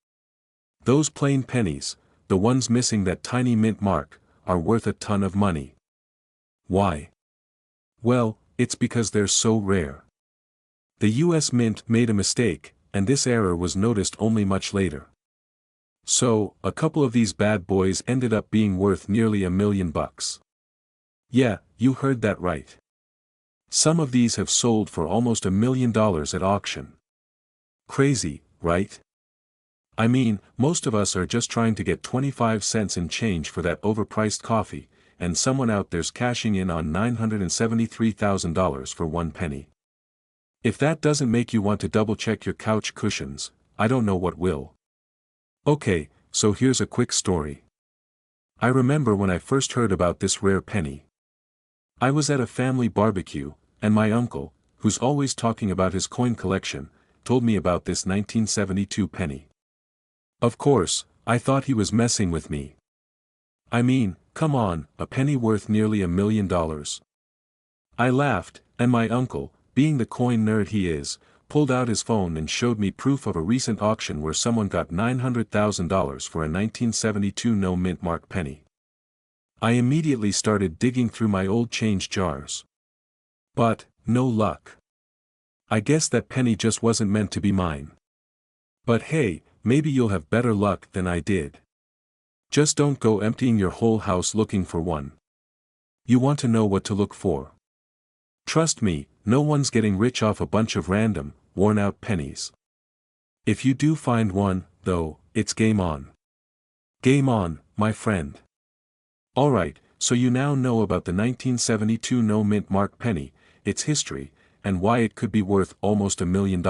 Those plain pennies, the ones missing that tiny mint mark, are worth a ton of money. Why? Well, it's because they're so rare. The US Mint made a mistake, and this error was noticed only much later. So, a couple of these bad boys ended up being worth nearly $1 million. Yeah, you heard that right. Some of these have sold for almost $1 million at auction. Crazy, right? I mean, most of us are just trying to get 25 cents in change for that overpriced coffee, and someone out there's cashing in on $973,000 for one penny. If that doesn't make you want to double-check your couch cushions, I don't know what will. Okay, so here's a quick story. I remember when I first heard about this rare penny. I was at a family barbecue, and my uncle, who's always talking about his coin collection, told me about this 1972 penny. Of course, I thought he was messing with me. I mean, come on, a penny worth nearly $1 million. I laughed, and my uncle, being the coin nerd he is, pulled out his phone and showed me proof of a recent auction where someone got $900,000 for a 1972 no-mint mark penny. I immediately started digging through my old change jars. But, no luck. I guess that penny just wasn't meant to be mine. But hey, maybe you'll have better luck than I did. Just don't go emptying your whole house looking for one. You want to know what to look for. Trust me, no one's getting rich off a bunch of random, worn-out pennies. If you do find one, though, it's game on. Game on, my friend. Alright, so you now know about the 1972 no-mint mark penny, its history, and why it could be worth almost $1 million.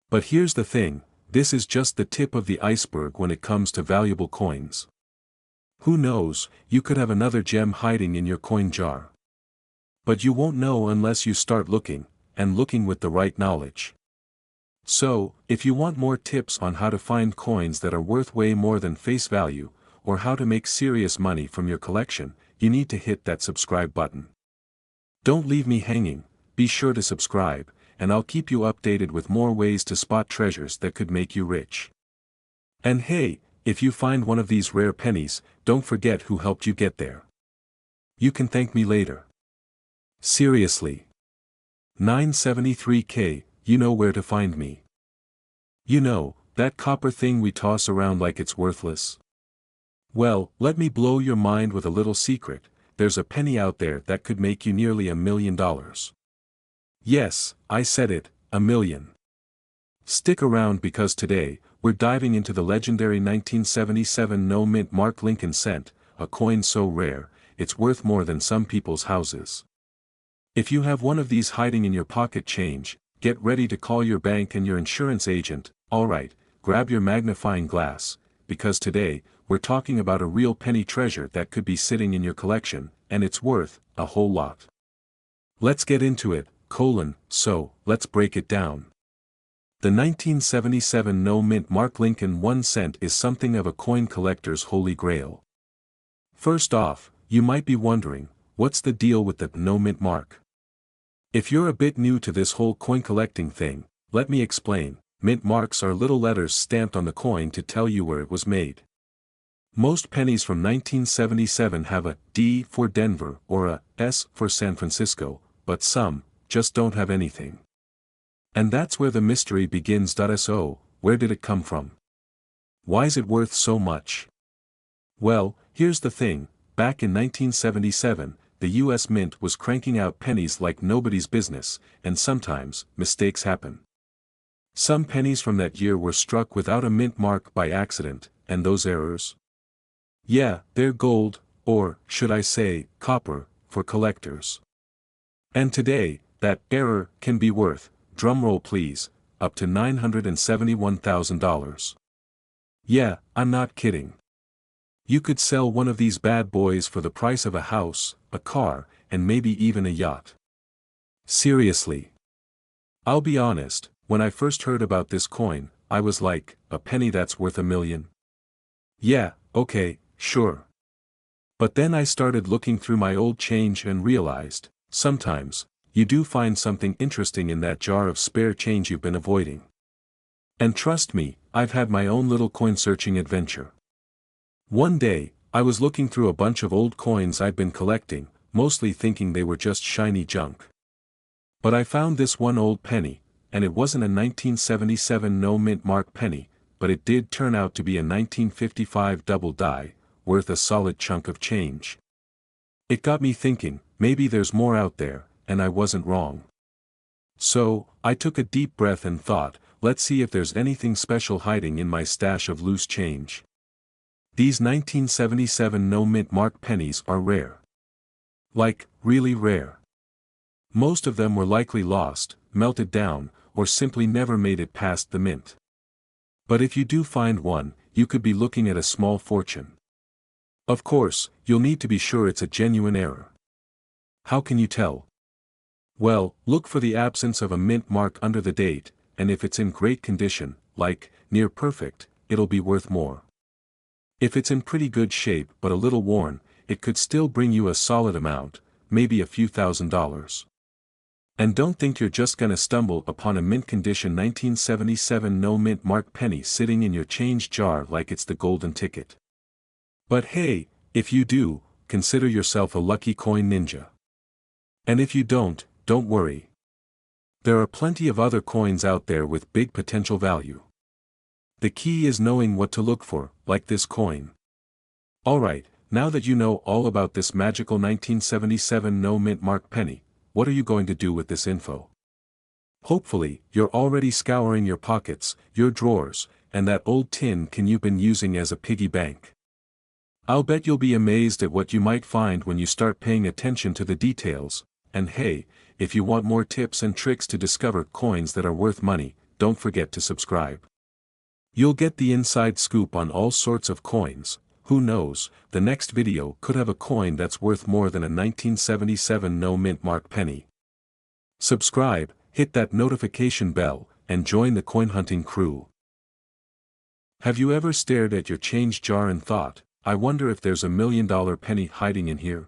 But here's the thing, this is just the tip of the iceberg when it comes to valuable coins. Who knows, you could have another gem hiding in your coin jar. But you won't know unless you start looking, and looking with the right knowledge. So, if you want more tips on how to find coins that are worth way more than face value, or how to make serious money from your collection, you need to hit that subscribe button. Don't leave me hanging, be sure to subscribe, and I'll keep you updated with more ways to spot treasures that could make you rich. And hey, if you find one of these rare pennies, don't forget who helped you get there. You can thank me later. Seriously. 973K, you know where to find me. You know, that copper thing we toss around like it's worthless. Well, let me blow your mind with a little secret, there's a penny out there that could make you nearly $1 million. Yes, I said it, $1 million. Stick around because today, we're diving into the legendary 1977 no-mint mark Lincoln cent, a coin so rare, it's worth more than some people's houses. If you have one of these hiding in your pocket change, get ready to call your bank and your insurance agent. Alright, grab your magnifying glass, because today, we're talking about a real penny treasure that could be sitting in your collection, and it's worth a whole lot. Let's get into it, so, let's break it down. The 1977 no-mint mark Lincoln 1 cent is something of a coin collector's holy grail. First off, you might be wondering, what's the deal with the no-mint mark? If you're a bit new to this whole coin collecting thing, let me explain. Mint marks are little letters stamped on the coin to tell you where it was made. Most pennies from 1977 have a D for Denver or a S for San Francisco, but some just don't have anything. And that's where the mystery begins. So, where did it come from? Why is it worth so much? Well, here's the thing, back in 1977, the US Mint was cranking out pennies like nobody's business, and sometimes, mistakes happen. Some pennies from that year were struck without a mint mark by accident, and those errors? Yeah, they're gold, or, should I say, copper, for collectors. And today, that error can be worth, drumroll please, up to $971,000. Yeah, I'm not kidding. You could sell one of these bad boys for the price of a house, a car, and maybe even a yacht. Seriously. I'll be honest, when I first heard about this coin, I was like, a penny that's worth $1 million? Yeah, okay, sure. But then I started looking through my old change and realized, sometimes, you do find something interesting in that jar of spare change you've been avoiding. And trust me, I've had my own little coin searching adventure. One day, I was looking through a bunch of old coins I'd been collecting, mostly thinking they were just shiny junk. But I found this one old penny, and it wasn't a 1977 no-mint mark penny, but it did turn out to be a 1955 double die, worth a solid chunk of change. It got me thinking, maybe there's more out there, and I wasn't wrong. So, I took a deep breath and thought, let's see if there's anything special hiding in my stash of loose change. These 1977 no-mint mark pennies are rare. Like, really rare. Most of them were likely lost, melted down, or simply never made it past the mint. But if you do find one, you could be looking at a small fortune. Of course, you'll need to be sure it's a genuine error. How can you tell? Well, look for the absence of a mint mark under the date, and if it's in great condition, like, near perfect, it'll be worth more. If it's in pretty good shape but a little worn, it could still bring you a solid amount, maybe a few $1,000s. And don't think you're just gonna stumble upon a mint condition 1977 no-mint mark penny sitting in your change jar like it's the golden ticket. But hey, if you do, consider yourself a lucky coin ninja. And if you don't worry. There are plenty of other coins out there with big potential value. The key is knowing what to look for, like this coin. Alright, now that you know all about this magical 1977 no-mint mark penny, what are you going to do with this info? Hopefully, you're already scouring your pockets, your drawers, and that old tin can you've been using as a piggy bank. I'll bet you'll be amazed at what you might find when you start paying attention to the details, and hey, if you want more tips and tricks to discover coins that are worth money, don't forget to subscribe. You'll get the inside scoop on all sorts of coins. Who knows, the next video could have a coin that's worth more than a 1977 no mint mark penny. Subscribe, hit that notification bell, and join the coin hunting crew. Have you ever stared at your change jar and thought, I wonder if there's $1 million penny hiding in here?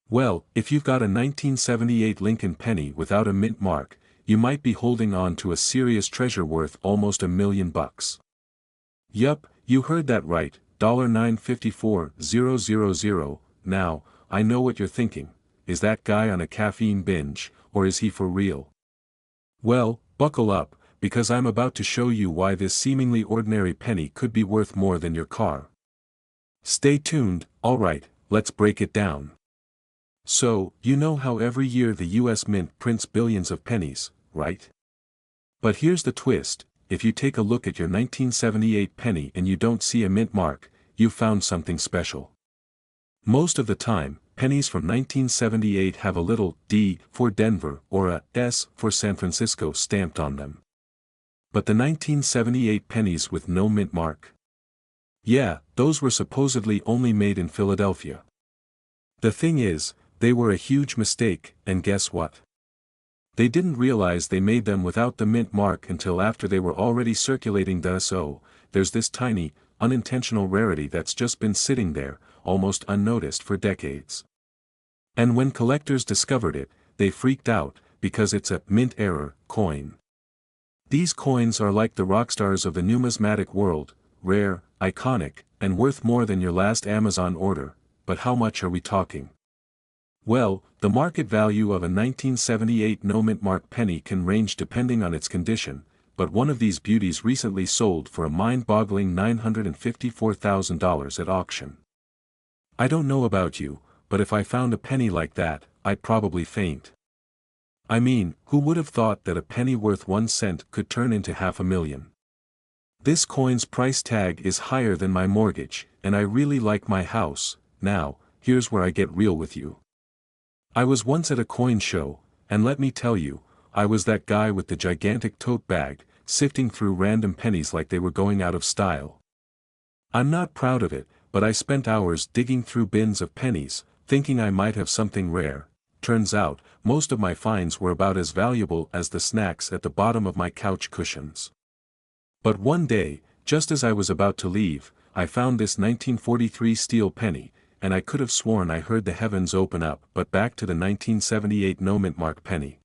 Well, if you've got a 1978 Lincoln penny without a mint mark, you might be holding on to a serious treasure worth almost $1 million. Yup, you heard that right, $954,000. Now, I know what you're thinking, is that guy on a caffeine binge, or is he for real? Well, buckle up, because I'm about to show you why this seemingly ordinary penny could be worth more than your car. Stay tuned. Alright, let's break it down. So, you know how every year the US Mint prints billions of pennies, right? But here's the twist, if you take a look at your 1978 penny and you don't see a mint mark, you've found something special. Most of the time, pennies from 1978 have a little D for Denver or a S for San Francisco stamped on them. But the 1978 pennies with no mint mark? Yeah, those were supposedly only made in Philadelphia. The thing is, they were a huge mistake, and guess what? They didn't realize they made them without the mint mark until after they were already circulating. So, there's this tiny, unintentional rarity that's just been sitting there, almost unnoticed for decades. And when collectors discovered it, they freaked out, because it's a mint error coin. These coins are like the rock stars of the numismatic world, rare, iconic, and worth more than your last Amazon order, but how much are we talking? Well, the market value of a 1978 no mint mark penny can range depending on its condition, but one of these beauties recently sold for a mind-boggling $954,000 at auction. I don't know about you, but if I found a penny like that, I'd probably faint. I mean, who would have thought that a penny worth 1 cent could turn into $500,000? This coin's price tag is higher than my mortgage, and I really like my house. Now, here's where I get real with you. I was once at a coin show, and let me tell you, I was that guy with the gigantic tote bag, sifting through random pennies like they were going out of style. I'm not proud of it, but I spent hours digging through bins of pennies, thinking I might have something rare. Turns out, most of my finds were about as valuable as the snacks at the bottom of my couch cushions. But one day, just as I was about to leave, I found this 1943 steel penny, and I could have sworn I heard the heavens open up. But back to the 1978 no mint mark penny.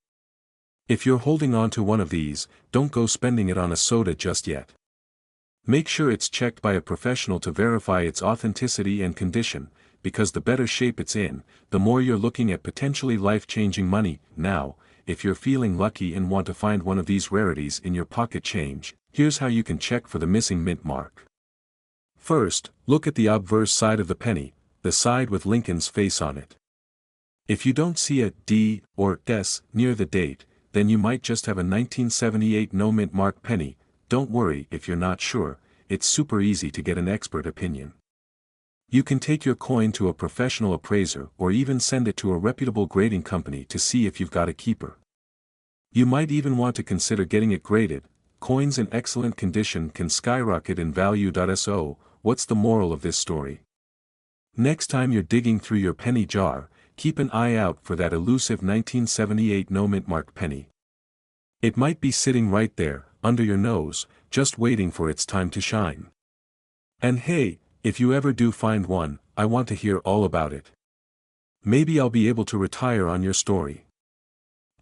If you're holding on to one of these, don't go spending it on a soda just yet. Make sure it's checked by a professional to verify its authenticity and condition, because the better shape it's in, the more you're looking at potentially life-changing money. Now, if you're feeling lucky and want to find one of these rarities in your pocket change, here's how you can check for the missing mint mark. First, look at the obverse side of the penny, the side with Lincoln's face on it. If you don't see a D or S near the date, then you might just have a 1978 no mint mark penny. Don't worry if you're not sure, it's super easy to get an expert opinion. You can take your coin to a professional appraiser or even send it to a reputable grading company to see if you've got a keeper. You might even want to consider getting it graded. Coins in excellent condition can skyrocket in value. So, what's the moral of this story? Next time you're digging through your penny jar, keep an eye out for that elusive 1978 no mint mark penny. It might be sitting right there, under your nose, just waiting for its time to shine. And hey, if you ever do find one, I want to hear all about it. Maybe I'll be able to retire on your story.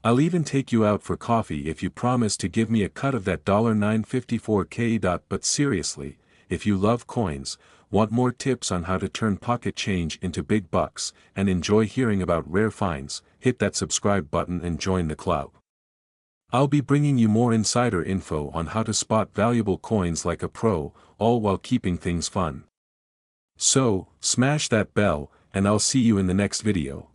I'll even take you out for coffee if you promise to give me a cut of that $954K. But seriously, if you love coins, want more tips on how to turn pocket change into big bucks, and enjoy hearing about rare finds, hit that subscribe button and join the club. I'll be bringing you more insider info on how to spot valuable coins like a pro, all while keeping things fun. So, smash that bell, and I'll see you in the next video.